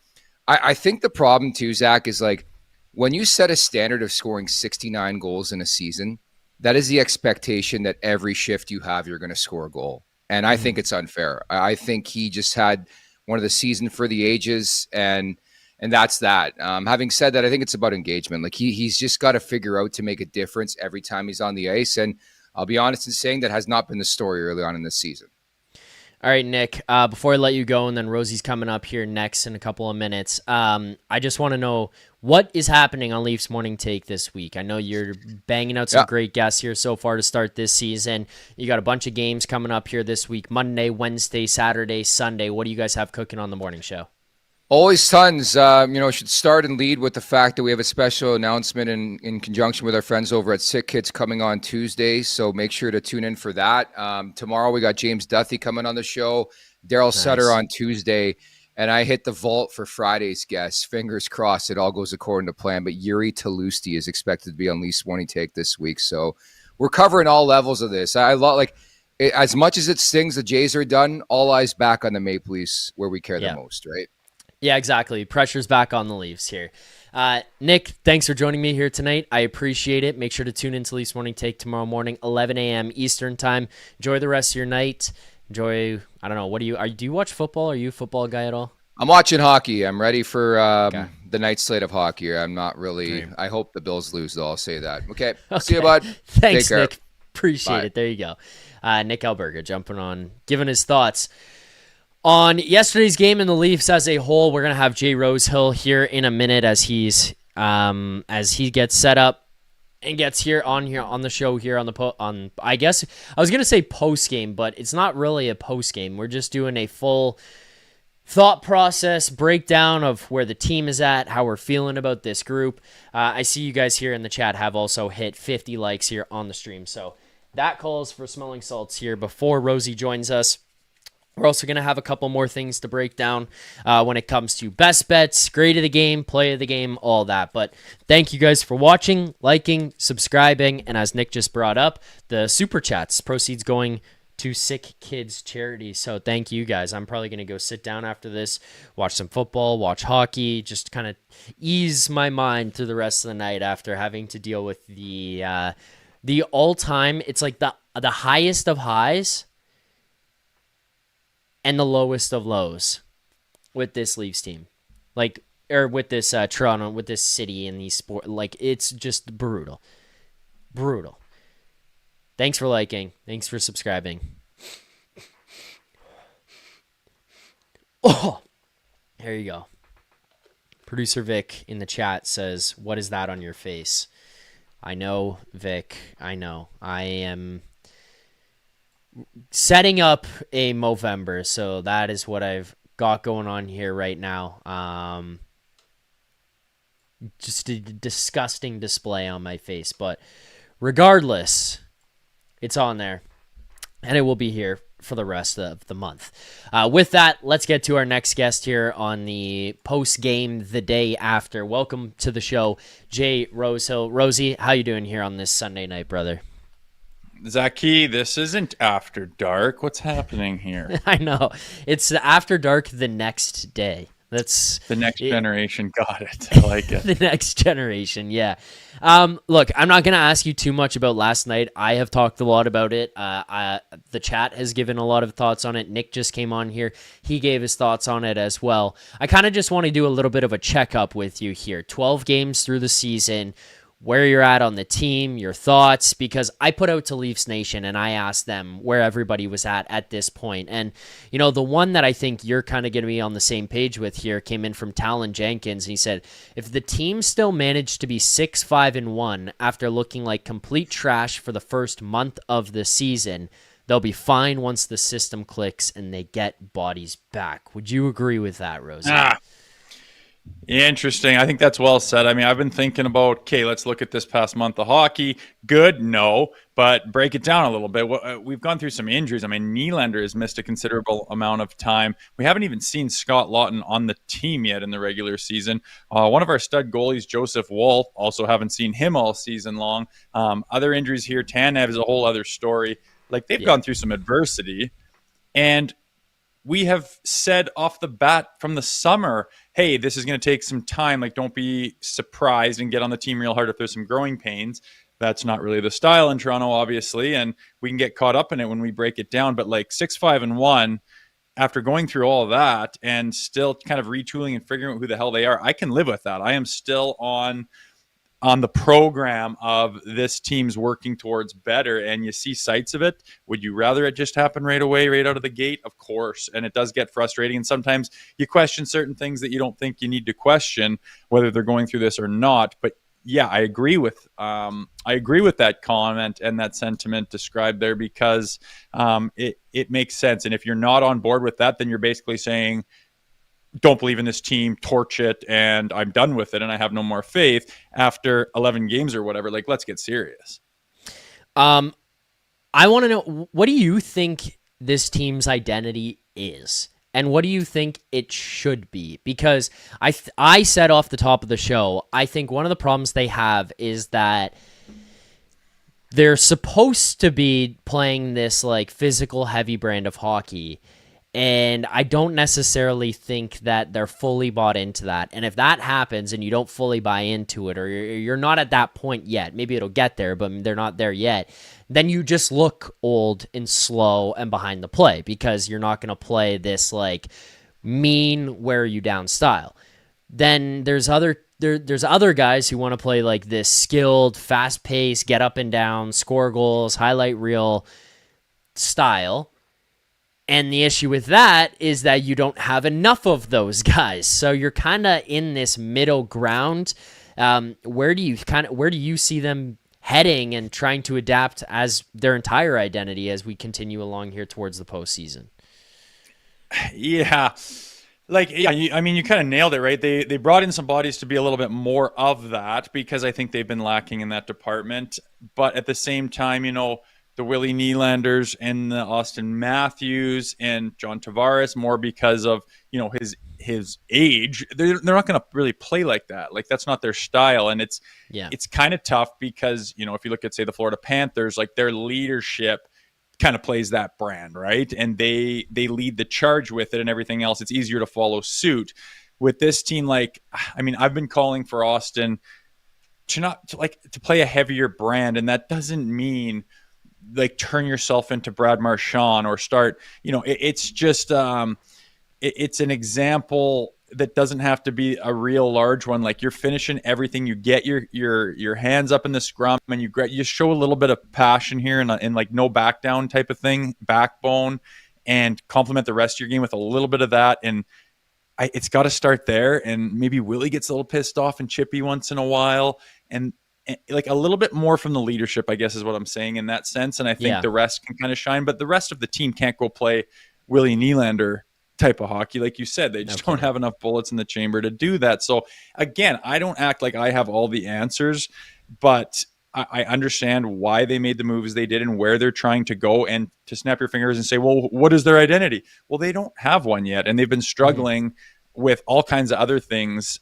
I think the problem too, Zach, is like when you set a standard of scoring 69 goals in a season, that is the expectation that every shift you have, you're going to score a goal. And I think it's unfair. I think he just had one of the season for the ages, and that's that. Having said that, I think it's about engagement. Like, he's just got to figure out to make a difference every time he's on the ice. And I'll be honest in saying that has not been the story early on in this season. All right, Nick, before I let you go, and then Rosie's coming up here next in a couple of minutes, I just want to know what is happening on Leafs Morning Take this week. I know you're banging out some great guests here so far to start this season. You got a bunch of games coming up here this week, Monday, Wednesday, Saturday, Sunday. What do you guys have cooking on the morning show? Always tons. Should start and lead with the fact that we have a special announcement in conjunction with our friends over at Sick Kids coming on Tuesday. So make sure to tune in for that. Tomorrow we got James Duthie coming on the show, Daryl Sutter on Tuesday, and I hit the vault for Friday's guest. Fingers crossed it all goes according to plan. But Yuri Talusti is expected to be on Leafs Morning Take this week. So we're covering all levels of this. I love as much as it stings the Jays are done, all eyes back on the Maple Leafs where we care the most, right? Yeah, exactly. Pressure's back on the Leafs here. Nick, thanks for joining me here tonight. I appreciate it. Make sure to tune into Leafs Morning Take tomorrow morning, 11 a.m. Eastern time. Enjoy the rest of your night. Enjoy, I don't know, do you watch football? Are you a football guy at all? I'm watching hockey. I'm ready for the night slate of hockey. I'm not really, I hope the Bills lose, though. I'll say that. Okay. See you, bud. Thanks, Nick. Appreciate it. There you go. Nick Alberga jumping on, giving his thoughts on yesterday's game in the Leafs as a whole. We're gonna have Jay Rosehill here in a minute as he gets set up and gets here on the show here on I guess I was gonna say post game, but it's not really a post game. We're just doing a full thought process breakdown of where the team is at, how we're feeling about this group. I see you guys here in the chat have also hit 50 likes here on the stream, so that calls for smelling salts here before Rosie joins us. We're also going to have a couple more things to break down when it comes to best bets, grade of the game, play of the game, all that. But thank you guys for watching, liking, subscribing, and as Nick just brought up, the Super Chats, proceeds going to Sick Kids Charity. So thank you guys. I'm probably going to go sit down after this, watch some football, watch hockey, just kind of ease my mind through the rest of the night after having to deal with the all-time, it's like the highest of highs and the lowest of lows with this Leafs team. Or with this Toronto, with this city and these sport. It's just brutal. Brutal. Thanks for liking. Thanks for subscribing. Oh, there you go. Producer Vic in the chat says, "What is that on your face?" I know, Vic. I know. I am setting up a Movember, so that is what I've got going on here right now. Just a disgusting display on my face, but regardless, it's on there, and it will be here for the rest of the month. With that, let's get to our next guest here on the post game the day after. Welcome to the show, Jay Rosehill. Rosie, how you doing here on this Sunday night, brother? Zachy, this isn't After Dark. What's happening here? I know. It's After Dark the next day. That's the next generation. Got it. I like it. The next generation, yeah. Look, I'm not going to ask you too much about last night. I have talked a lot about it. The chat has given a lot of thoughts on it. Nick just came on here. He gave his thoughts on it as well. I kind of just want to do a little bit of a checkup with you here. 12 games through the season, where you're at on the team, your thoughts, because I put out to Leafs Nation and I asked them where everybody was at this point. And, you know, the one that I think you're kind of going to be on the same page with here came in from Talon Jenkins. And he said, if the team still managed to be 6-5-1 after looking like complete trash for the first month of the season, they'll be fine once the system clicks and they get bodies back. Would you agree with that, Rosie? Interesting. I think that's well said. I mean, I've been thinking about, okay, let's look at this past month of hockey. Good? No. But break it down a little bit. We've gone through some injuries. I mean, Nylander has missed a considerable amount of time. We haven't even seen Scott Lawton on the team yet in the regular season. One of our stud goalies, Joseph Woll, also haven't seen him all season long. Other injuries here. Tanev is a whole other story. Like, they've gone through some adversity. And we have said off the bat from the summer, hey, this is going to take some time. Like, don't be surprised and get on the team real hard if there's some growing pains. That's not really the style in Toronto, obviously, and we can get caught up in it when we break it down. But like 6-5-1, after going through all of that and still kind of retooling and figuring out who the hell they are, I can live with that. I am still on on the program of this team's working towards better, and you see sights of it. Would you rather it just happen right away, right out of the gate? Of course. And it does get frustrating. And sometimes you question certain things that you don't think you need to question, whether they're going through this or not. But yeah, I agree with that comment and that sentiment described there, because it makes sense. And if you're not on board with that, then you're basically saying, don't believe in this team, torch it, and I'm done with it, and I have no more faith after 11 games or whatever. Like, let's get serious. I want to know, what do you think this team's identity is? And what do you think it should be? Because I said off the top of the show, I think one of the problems they have is that they're supposed to be playing this like physical heavy brand of hockey, and I don't necessarily think that they're fully bought into that. And if that happens and you don't fully buy into it, or you're not at that point yet, maybe it'll get there, but they're not there yet, then you just look old and slow and behind the play, because you're not going to play this like mean wear you down style. Then there's other guys who want to play like this skilled, fast-paced, get up and down, score goals, highlight reel style. And the issue with that is that you don't have enough of those guys. So you're kind of in this middle ground. Where do you see them heading and trying to adapt as their entire identity as we continue along here towards the postseason? Yeah. You kind of nailed it, right? They brought in some bodies to be a little bit more of that, because I think they've been lacking in that department. But at the same time, the Willie Nylanders and the Auston Matthews and John Tavares, more because of, his age, they're not going to really play like that. Like, that's not their style. And it's kind of tough because, if you look at, say, the Florida Panthers, like their leadership kind of plays that brand, right? And they lead the charge with it, and everything else, it's easier to follow suit. With this team, I've been calling for Auston to play a heavier brand, and that doesn't mean like turn yourself into Brad Marchand or start, it's just it's an example that doesn't have to be a real large one. Like, you're finishing everything, you get your hands up in the scrum, and you show a little bit of passion here and like no back down type of thing, backbone, and complement the rest of your game with a little bit of that. And it's got to start there. And maybe Willie gets a little pissed off and chippy once in a while, and like a little bit more from the leadership, I guess is what I'm saying in that sense. And I think the rest can kind of shine, but the rest of the team can't go play Willie Nylander type of hockey. Like you said, they just don't have enough bullets in the chamber to do that. So again, I don't act like I have all the answers, but I understand why they made the moves they did and where they're trying to go, and to snap your fingers and say, well, what is their identity? Well, they don't have one yet. And they've been struggling with all kinds of other things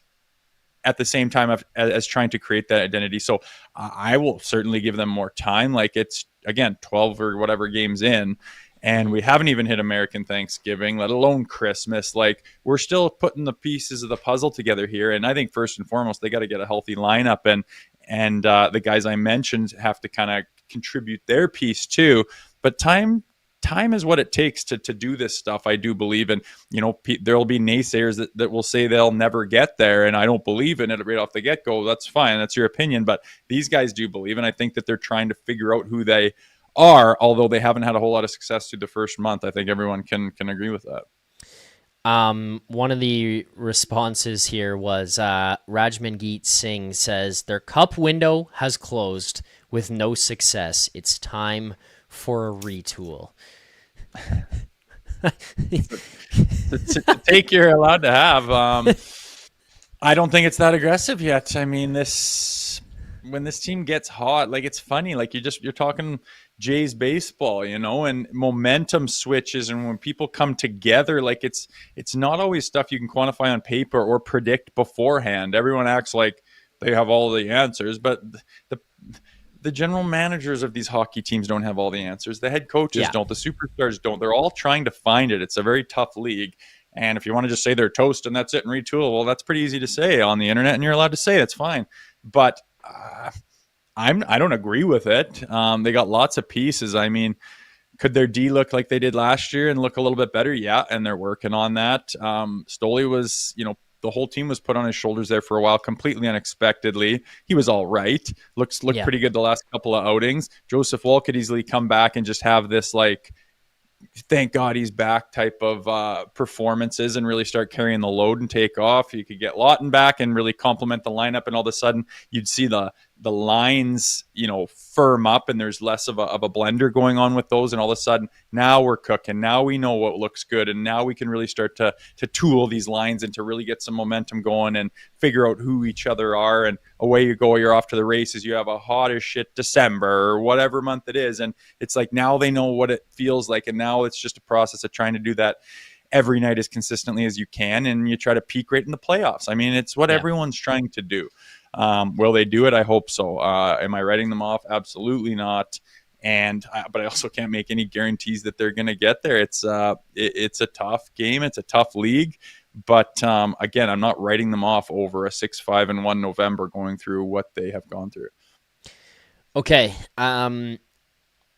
at the same time as trying to create that identity. So I will certainly give them more time. Like, it's, again, 12 or whatever games in, and we haven't even hit American Thanksgiving, let alone Christmas. Like, we're still putting the pieces of the puzzle together here. And I think first and foremost, they got to get a healthy lineup, and the guys I mentioned have to kind of contribute their piece too. But time is what it takes to do this stuff, I do believe. And, there'll be naysayers that will say they'll never get there. And I don't believe in it right off the get-go. That's fine. That's your opinion. But these guys do believe. And I think that they're trying to figure out who they are, although they haven't had a whole lot of success through the first month. I think everyone can agree with that. One of the responses here was Rajmangeet Singh says, their cup window has closed with no success. It's time for a retool. The take you're allowed to have. I don't think it's that aggressive yet. I mean, when this team gets hot, like, it's funny. Like, you're talking Jays baseball, and momentum switches, and when people come together, like, it's not always stuff you can quantify on paper or predict beforehand. Everyone acts like they have all the answers, but the general managers of these hockey teams don't have all the answers. The head coaches don't. The superstars don't. They're all trying to find it. It's a very tough league. And if you want to just say they're toast and that's it and retool, well, that's pretty easy to say on the internet, and you're allowed to say that's fine. But I don't agree with it. They got lots of pieces. I mean, could their D look like they did last year and look a little bit better? Yeah, and they're working on that. Stoli was, the whole team was put on his shoulders there for a while, completely unexpectedly. He was all right. Looked pretty good the last couple of outings. Joseph Woll could easily come back and just have this like, thank God he's back type of performances and really start carrying the load and take off. You could get Lawton back and really complement the lineup, and all of a sudden you'd see the lines, firm up, and there's less of a blender going on with those. And all of a sudden now we're cooking. Now we know what looks good, and now we can really start to tool these lines and to really get some momentum going and figure out who each other are. And away you go, you're off to the races. You have a hot as shit December or whatever month it is, and it's like now they know what it feels like, and now it's just a process of trying to do that every night as consistently as you can, and you try to peak right in the playoffs. I mean, it's what everyone's trying to do. Will they do it? I hope so. Am I writing them off? Absolutely not. But I also can't make any guarantees that they're going to get there. It's a tough game. It's a tough league. But again, I'm not writing them off over a 6-5-1 November going through what they have gone through. Okay.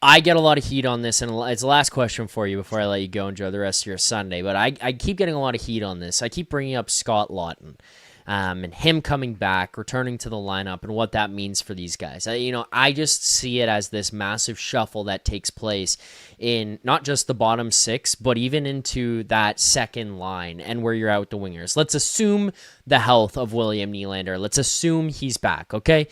I get a lot of heat on this, and it's the last question for you before I let you go enjoy the rest of your Sunday. But I keep getting a lot of heat on this. I keep bringing up Scott Lawton. And him coming back, returning to the lineup, and what that means for these guys. I just see it as this massive shuffle that takes place in not just the bottom six, but even into that second line and where you're out the wingers. Let's assume the health of William Nylander. Let's assume he's back, okay?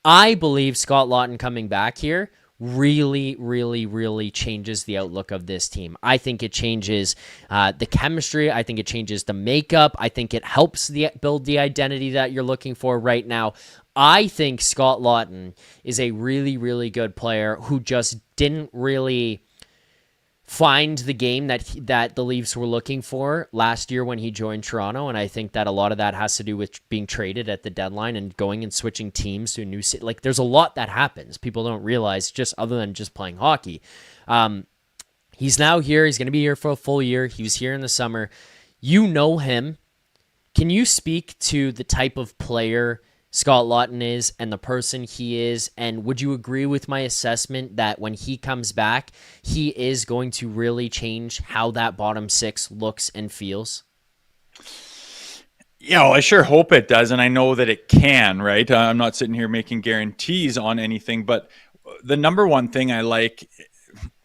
I believe Scott Lawton coming back here really, really, really changes the outlook of this team. I think it changes the chemistry. I think it changes the makeup. I think it helps build the identity that you're looking for right now. I think Scott Lawton is a really, really good player who just didn't really find the game that the Leafs were looking for last year when he joined Toronto, and I think that a lot of that has to do with being traded at the deadline and going and switching teams to a new city. Like, there's a lot that happens. People don't realize, just other than just playing hockey. He's now here. He's going to be here for a full year. He was here in the summer. You know him. Can you speak to the type of player Scott Lawton is and the person he is, and would you agree with my assessment that when he comes back, he is going to really change how that bottom six looks and feels? Yeah, well, I sure hope it does, and I know that it can, right? I'm not sitting here making guarantees on anything, but the number one thing I like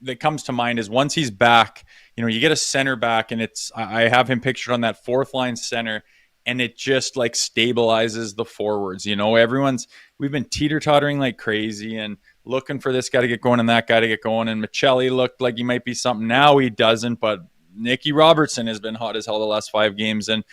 that comes to mind is once he's back, you get a center back, and I have him pictured on that fourth line center, and it just like stabilizes the forwards. We've been teeter-tottering like crazy and looking for this guy to get going and that guy to get going. And Michelli looked like he might be something. Now he doesn't, but Nicky Robertson has been hot as hell the last 5 games. And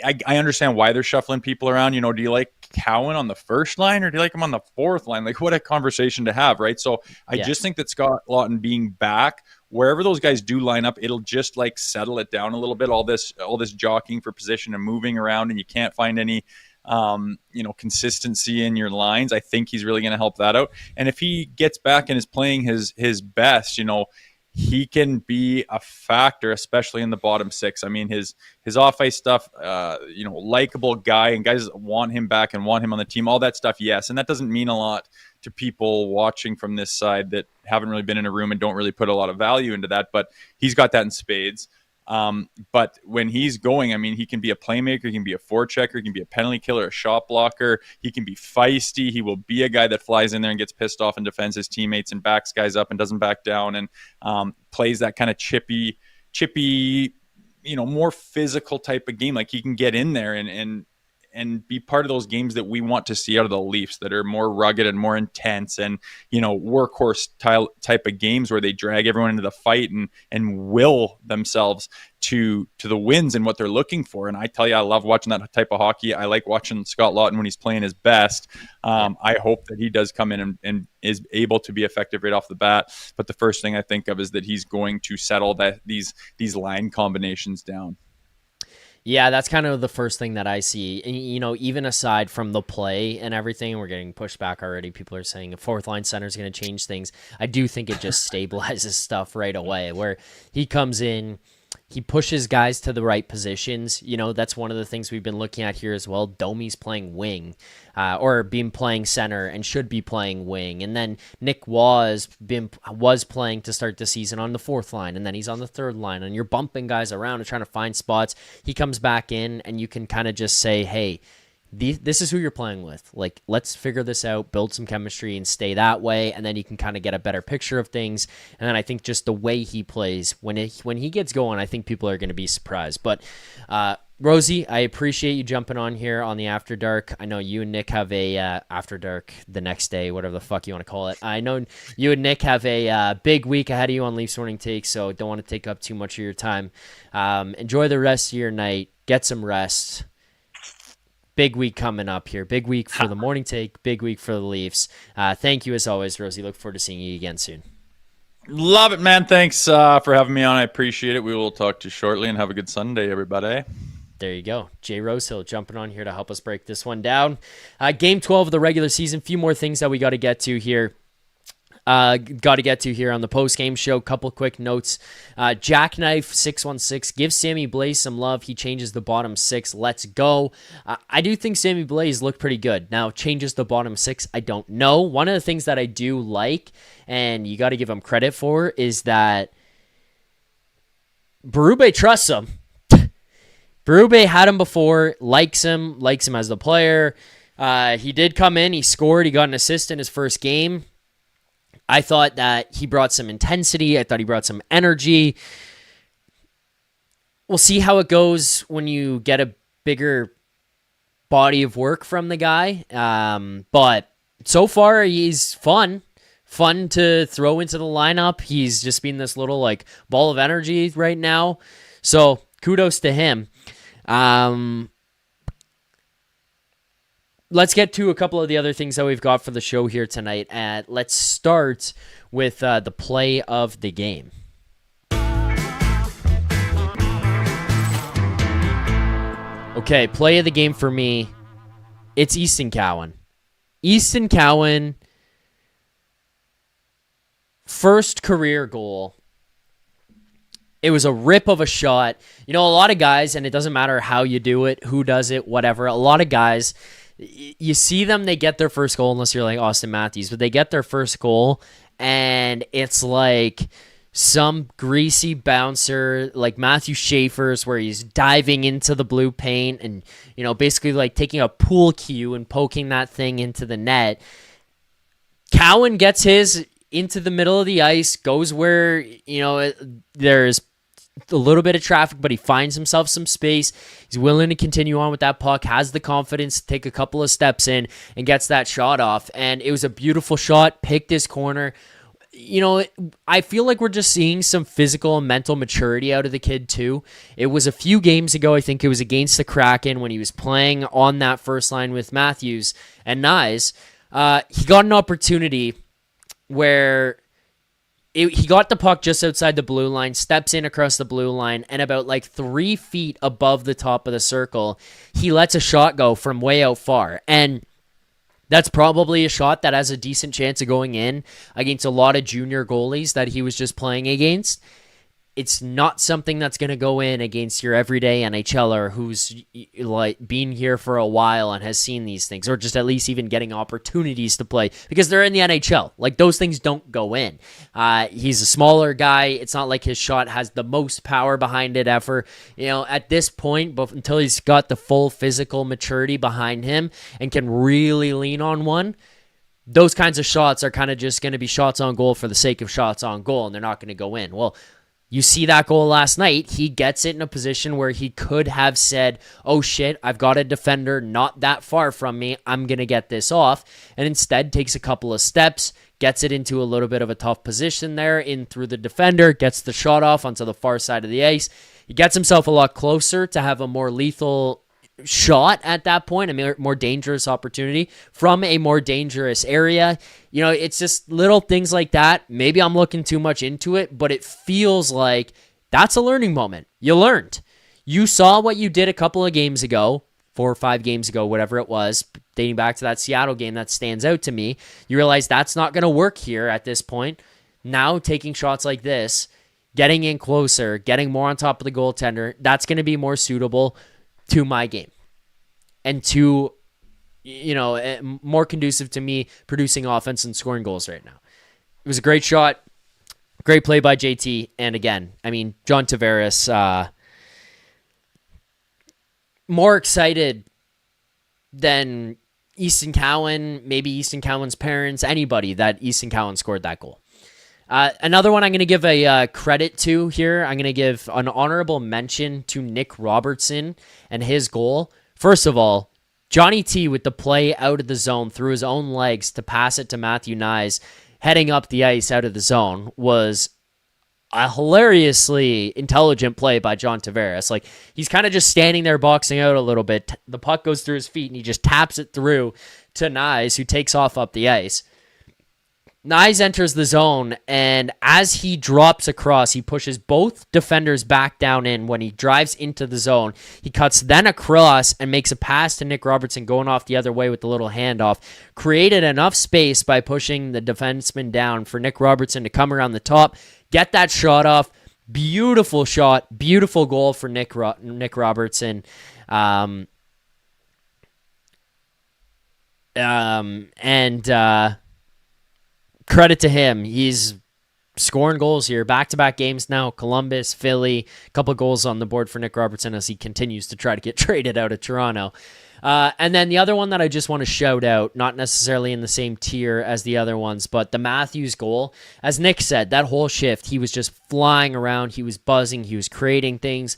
I understand why they're shuffling people around. Do you like Cowan on the first line or do you like him on the fourth line? Like, what a conversation to have, right? So I just think that Scott Lawton being back, wherever those guys do line up, it'll just like settle it down a little bit. All this jockeying for position and moving around, and you can't find any consistency in your lines. I think he's really going to help that out. And if he gets back and is playing his best, he can be a factor, especially in the bottom six. I mean, his off-ice stuff, likable guy, and guys want him back and want him on the team, all that stuff, yes. And that doesn't mean a lot to people watching from this side that haven't really been in a room and don't really put a lot of value into that, but he's got that in spades. But when he's going, I mean, he can be a playmaker, he can be a forechecker, he can be a penalty killer, a shot blocker, he can be feisty, he will be a guy that flies in there and gets pissed off and defends his teammates and backs guys up and doesn't back down, and plays that kind of chippy, more physical type of game. Like, he can get in there and be part of those games that we want to see out of the Leafs that are more rugged and more intense and, workhorse type of games where they drag everyone into the fight and will themselves to the wins and what they're looking for. And I tell you, I love watching that type of hockey. I like watching Scott Lawton when he's playing his best. I hope that he does come in and is able to be effective right off the bat. But the first thing I think of is that he's going to settle these line combinations down. Yeah, that's kind of the first thing that I see. Even aside from the play and everything, we're getting pushed back already. People are saying a fourth line center is going to change things. I do think it just stabilizes stuff right away, where he comes in, He pushes guys to the right positions. That's one of the things we've been looking at here as well. Domi's playing wing, or being playing center and should be playing wing. And then Nick was playing to start the season on the fourth line, and then he's on the third line, and you're bumping guys around and trying to find spots. He comes back in, and you can kind of just say, hey, this is who you're playing with. Like, let's figure this out, build some chemistry, and stay that way, and then you can kind of get a better picture of things. And then I think just the way he plays, when he gets going, I think people are going to be surprised. But Rosie, I appreciate you jumping on here on the After Dark. I know you and Nick have a After Dark the next day, whatever the fuck you want to call it. I know you and Nick have a big week ahead of you on Leafs Morning Takes, so don't want to take up too much of your time. Enjoy the rest of your night. Get some rest. Big week coming up here. Big week for the Morning Take. Big week for the Leafs. Thank you as always, Rosie. Look forward to seeing you again soon. Love it, man. Thanks for having me on. I appreciate it. We will talk to you shortly, and have a good Sunday, everybody. There you go. Jay Rosehill jumping on here to help us break this one down. Game 12 of the regular season. Few more things that we got to get to here. On the post-game show. Couple quick notes. Jackknife 616 gives Sammy Blaze some love. He changes the bottom six. Let's go. I do think Sammy Blaze looked pretty good. Now, changes the bottom six, I don't know. One of the things that I do like, and you got to give him credit for, is that Berube trusts him. Berube had him before, likes him as the player. He did come in, he scored, he got an assist in his first game. I thought that he brought some intensity. I thought he brought some energy. We'll see how it goes when you get a bigger body of work from the guy. But so far, he's fun to throw into the lineup. He's just been this little ball of energy right now. So kudos to him. Let's get to a couple of the other things that we've got for the show here tonight. Let's start with the play of the game. Okay, play of the game for me, it's Easton Cowan. Easton Cowan, first career goal. It was a rip of a shot. A lot of guys, and it doesn't matter how you do it, who does it, whatever, a lot of guys, you see them, they get their first goal, unless you're like Auston Matthews, but they get their first goal, and it's like some greasy bouncer, like Matthew Schaefer's, where he's diving into the blue paint and, basically like taking a pool cue and poking that thing into the net. Cowan gets his into the middle of the ice, goes where, there's a little bit of traffic, but he finds himself some space. He's willing to continue on with that puck, has the confidence to take a couple of steps in and gets that shot off. And it was a beautiful shot, picked his corner. I feel like we're just seeing some physical and mental maturity out of the kid too. It was a few games ago, I think it was against the Kraken when he was playing on that first line with Matthews and Knies. He got an opportunity where he got the puck just outside the blue line, steps in across the blue line, and about 3 feet above the top of the circle, he lets a shot go from way out far. And that's probably a shot that has a decent chance of going in against a lot of junior goalies that he was just playing against. It's not something that's going to go in against your everyday NHLer who's been here for a while and has seen these things, or just at least even getting opportunities to play because they're in the NHL. Those things don't go in. He's a smaller guy. It's not like his shot has the most power behind it ever. At this point, but until he's got the full physical maturity behind him and can really lean on one, those kinds of shots are kind of just going to be shots on goal for the sake of shots on goal, and they're not going to go in. Well, you see that goal last night. He gets it in a position where he could have said, oh shit, I've got a defender not that far from me. I'm going to get this off. And instead takes a couple of steps, gets it into a little bit of a tough position there, in through the defender, gets the shot off onto the far side of the ice. He gets himself a lot closer to have a more lethal shot at that point, a more dangerous opportunity from a more dangerous area. It's just little things like that. Maybe I'm looking too much into it, but it feels like that's a learning moment. You learned. You saw what you did a couple of games ago, 4 or 5 games ago, whatever it was, dating back to that Seattle game that stands out to me. You realize that's not going to work here at this point. Now taking shots like this getting in closer, getting more on top of the goaltender, that's going to be more suitable to my game and to, more conducive to me producing offense and scoring goals right now. It was a great shot, great play by JT, and again, John Tavares, more excited than Easton Cowan, maybe Easton Cowan's parents, anybody that Easton Cowan scored that goal. Another one I'm going to give a credit to here. I'm going to give an honorable mention to Nick Robertson and his goal. First of all, Johnny T with the play out of the zone through his own legs to pass it to Matthew Knies, heading up the ice out of the zone, was a hilariously intelligent play by John Tavares. Like, he's kind of just standing there boxing out a little bit. The puck goes through his feet, and he just taps it through to Knies, who takes off up the ice. Knies enters the zone, and as he drops across, he pushes both defenders back down in. When he drives into the zone, he cuts then across and makes a pass to Nick Robertson going off the other way with the little handoff. Created enough space by pushing the defenseman down for Nick Robertson to come around the top, get that shot off. Beautiful shot, beautiful goal for Nick Robertson. Credit to him. He's scoring goals here. Back-to-back games now. Columbus, Philly. A couple goals on the board for Nick Robertson as he continues to try to get traded out of Toronto. And then the other one that I just want to shout out, not necessarily in the same tier as the other ones, but the Matthews goal. As Nick said, that whole shift, he was just flying around. He was buzzing. He was creating things.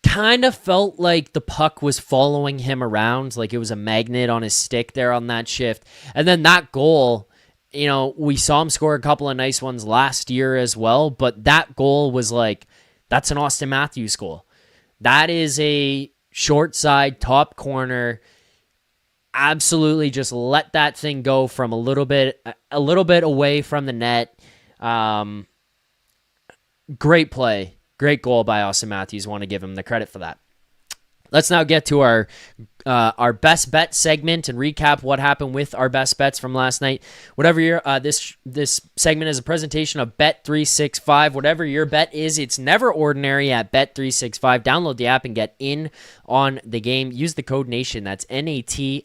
Kind of felt like the puck was following him around, like it was a magnet on his stick there on that shift. And then that goal, we saw him score a couple of nice ones last year as well, but that goal was like, that's an Auston Matthews goal. That is a short side, top corner. Absolutely just let that thing go from a little bit away from the net. Great play. Great goal by Auston Matthews. Want to give him the credit for that. Let's now get to our best bet segment and recap what happened with our best bets from last night. Whatever your this segment is a presentation of Bet365. Whatever your bet is, it's never ordinary at Bet365. Download the app and get in on the game. Use the code NATION. That's NATION.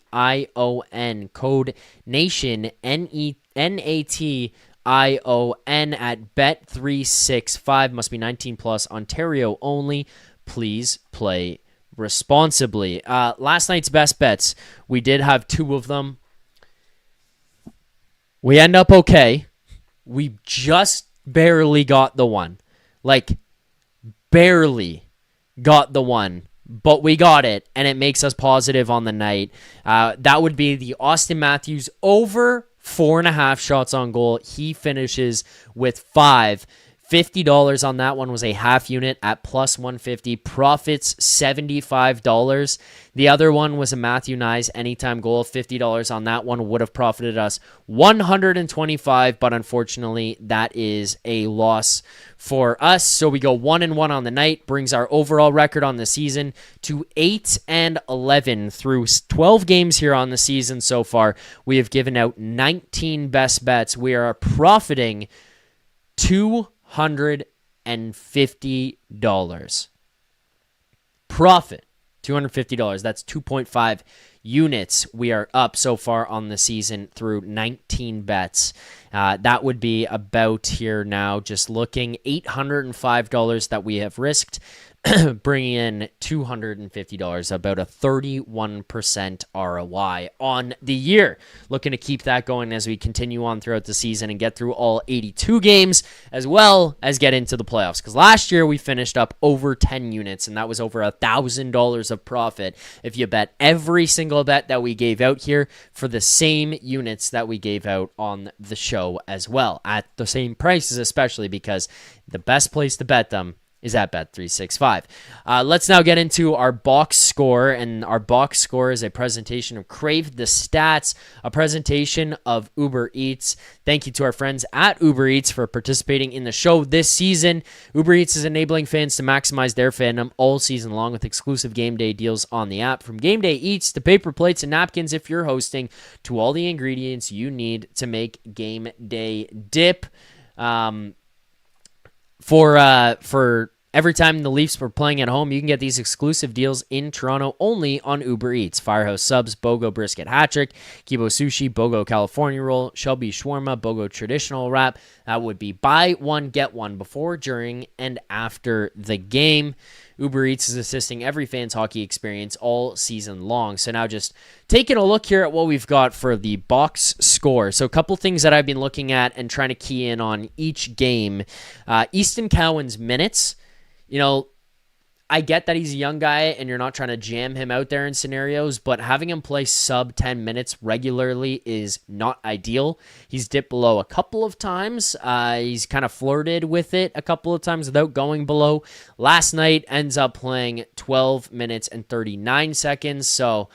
Code NATION. NATION at Bet365. Must be 19 plus. Ontario only. Please play responsibly. Last night's best bets, we did have two of them. We end up okay. We just barely got the one. Like, barely got the one. But we got it, and it makes us positive on the night. That would be the Auston Matthews over 4.5 shots on goal. He finishes with 5. $50 on that one was a half unit at plus 150. Profits $75. The other one was a Matthew Knies anytime goal. $50 on that one would have profited us $125, but unfortunately that is a loss for us. So we go 1-1 on the night, brings our overall record on the season to 8-11 through 12 games here on the season so far. We have given out 19 best bets. We are profiting $250. Profit $250. That's 2.5 units. We are up so far on the season through 19 bets. That would be about here now, just looking, $805 that we have risked, bringing in $250, about a 31% ROI on the year. Looking to keep that going as we continue on throughout the season and get through all 82 games, as well as get into the playoffs. Because last year we finished up over 10 units, and that was over $1,000 of profit if you bet every single bet that we gave out here for the same units that we gave out on the show as well, at the same prices, especially because the best place to bet them is at Bet365. Let's now get into our box score, and our box score is a presentation of Crave the Stats, a presentation of Uber Eats. Thank you to our friends at Uber Eats for participating in the show this season. Uber Eats is enabling fans to maximize their fandom all season long with exclusive game day deals on the app. From game day eats to paper plates and napkins if you're hosting, to all the ingredients you need to make game day dip. for every time the Leafs were playing at home, you can get these exclusive deals in Toronto only on Uber Eats. Firehouse Subs, BOGO Brisket Hattrick, Kibo Sushi, BOGO California Roll, Shelby Shawarma, BOGO Traditional Wrap. That would be buy one, get one before, during, and after the game. Uber Eats is assisting every fan's hockey experience all season long. So now just taking a look here at what we've got for the box score. So a couple things that I've been looking at and trying to key in on each game. Easton Cowan's minutes. You know, I get that he's a young guy and you're not trying to jam him out there in scenarios, but having him play sub 10 minutes regularly is not ideal. He's dipped below a couple of times. He's kind of flirted with it a couple of times without going below. Last night ends up playing 12 minutes and 39 seconds. So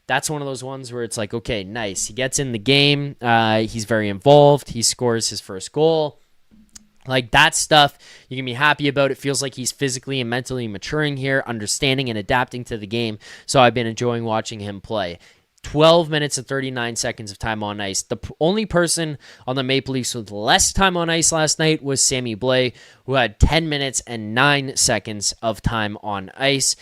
that's one of those ones where it's like, okay, nice. He gets in the game. He's very involved. He scores his first goal. Like, that stuff, you can be happy about. It feels like he's physically and mentally maturing here, understanding and adapting to the game. So I've been enjoying watching him play. 12 minutes and 39 seconds of time on ice. The only person on the Maple Leafs with less time on ice last night was Sammy Blais, who had 10 minutes and 9 seconds of time on ice.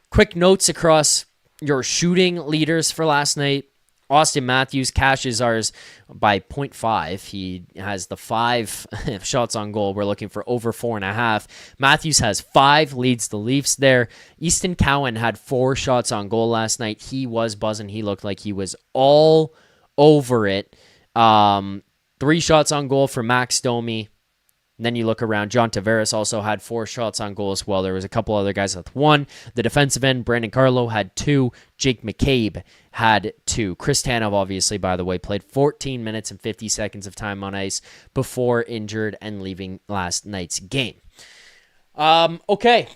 Quick notes across your shooting leaders for last night. Auston Matthews cashes ours by 0.5. He has the 5 shots on goal. We're looking for over 4.5. Matthews has 5, leads the Leafs there. Easton Cowan had 4 shots on goal last night. He was buzzing. He looked like he was all over it. 3 shots on goal for Max Domi. And then you look around, John Tavares also had 4 shots on goal as well. There was a couple other guys with 1. The defensive end, Brandon Carlo, had 2. Jake McCabe had 2. Chris Tanev, obviously, by the way, played 14 minutes and 50 seconds of time on ice before injured and leaving last night's game. Okay.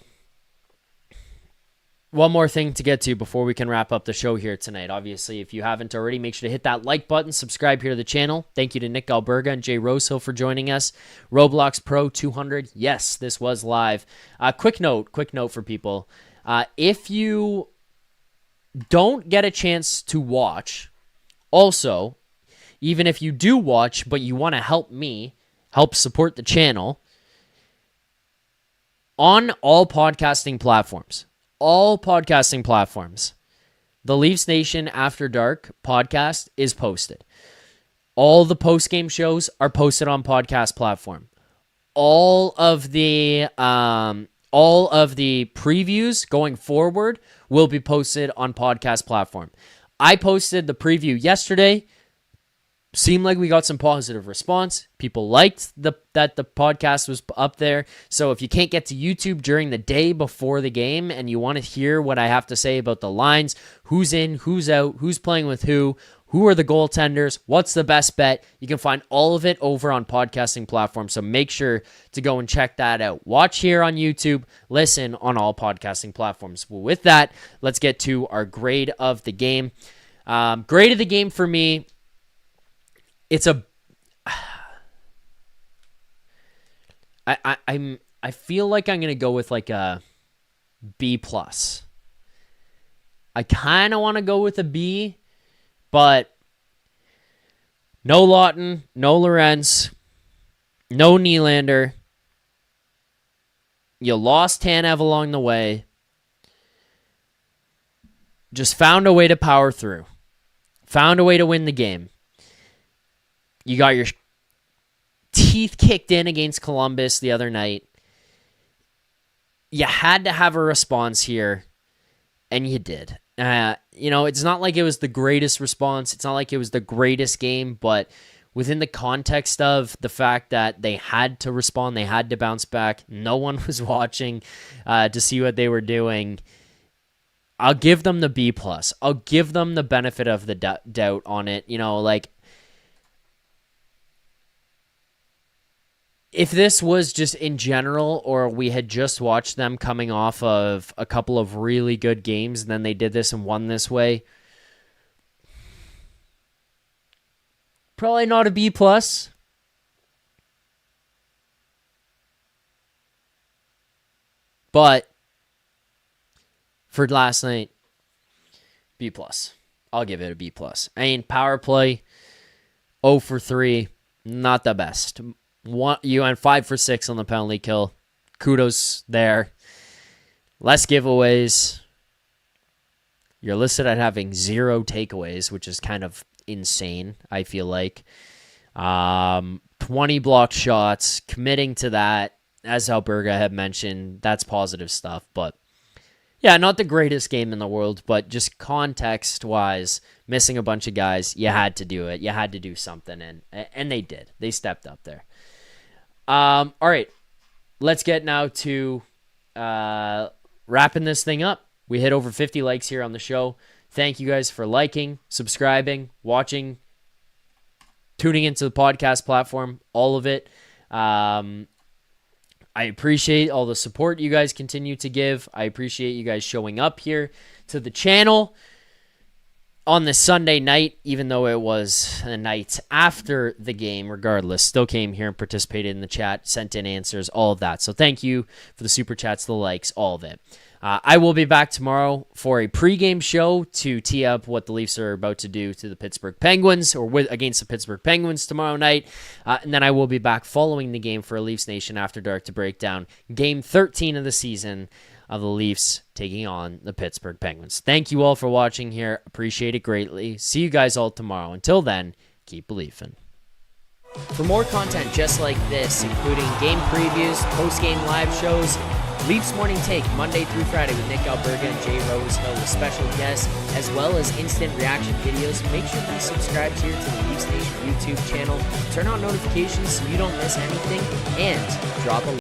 One more thing to get to before we can wrap up the show here tonight. Obviously, if you haven't already, make sure to hit that like button, subscribe here to the channel. Thank you to Nick Alberga and Jay Rosehill for joining us. Roblox Pro 200. Yes, this was live. Quick note for people. If you don't get a chance to watch, also, even if you do watch, but you want to help me, help support the channel, on all podcasting platforms, the Leafs Nation After Dark podcast is posted. All the post-game shows are posted on podcast platform. All of the previews going forward will be posted on podcast platform. I posted the preview yesterday. Seemed like we got some positive response. People liked that the podcast was up there. So if you can't get to YouTube during the day before the game and you want to hear what I have to say about the lines, who's in, who's out, who's playing with who are the goaltenders, what's the best bet, you can find all of it over on podcasting platforms. So make sure to go and check that out. Watch here on YouTube, listen on all podcasting platforms. Well, with that, let's get to our grade of the game. Grade of the game for me, I feel like I'm gonna go with like a B plus. I kind of want to go with a B, but no Lawton, no Lorenz, no Nylander. You lost Tanev along the way. Just found a way to power through. Found a way to win the game. You got your teeth kicked in against Columbus the other night. You had to have a response here, and you did. It's not like it was the greatest response. It's not like it was the greatest game, but within the context of the fact that they had to respond, they had to bounce back, no one was watching to see what they were doing, I'll give them the B+. I'll give them the benefit of the doubt on it. If this was just in general, or we had just watched them coming off of a couple of really good games, and then they did this and won this way, probably not a B+. But for last night, B+. I'll give it a B+. I mean, power play, 0 for 3, not the best. You went 5 for 6 on the penalty kill. Kudos there. Less giveaways. You're listed at having 0 takeaways, which is kind of insane, I feel like. 20 blocked shots, committing to that. As Alberga had mentioned, that's positive stuff. But yeah, not the greatest game in the world, but just context-wise, missing a bunch of guys, you had to do it. You had to do something, and they did. They stepped up there. All right, let's get now to wrapping this thing up. We hit over 50 likes here on the show. Thank you guys for liking, subscribing, watching, tuning into the podcast platform, all of it. I appreciate all the support you guys continue to give. I appreciate you guys showing up here to the channel on this Sunday night, even though it was the night after the game. Regardless, still came here and participated in the chat, sent in answers, all of that. So thank you for the super chats, the likes, all of it. I will be back tomorrow for a pregame show to tee up what the Leafs are about to do to the Pittsburgh Penguins, or against the Pittsburgh Penguins tomorrow night. And then I will be back following the game for a Leafs Nation After Dark to break down Game 13 of the season of the Leafs taking on the Pittsburgh Penguins. Thank you all for watching here. Appreciate it greatly. See you guys all tomorrow. Until then, keep believing. For more content just like this, including game previews, post-game live shows, Leafs Morning Take, Monday through Friday with Nick Alberga and Jay Rosehill with special guests, as well as instant reaction videos, make sure to be subscribed here to the Leafs Nation YouTube channel. Turn on notifications so you don't miss anything, and drop a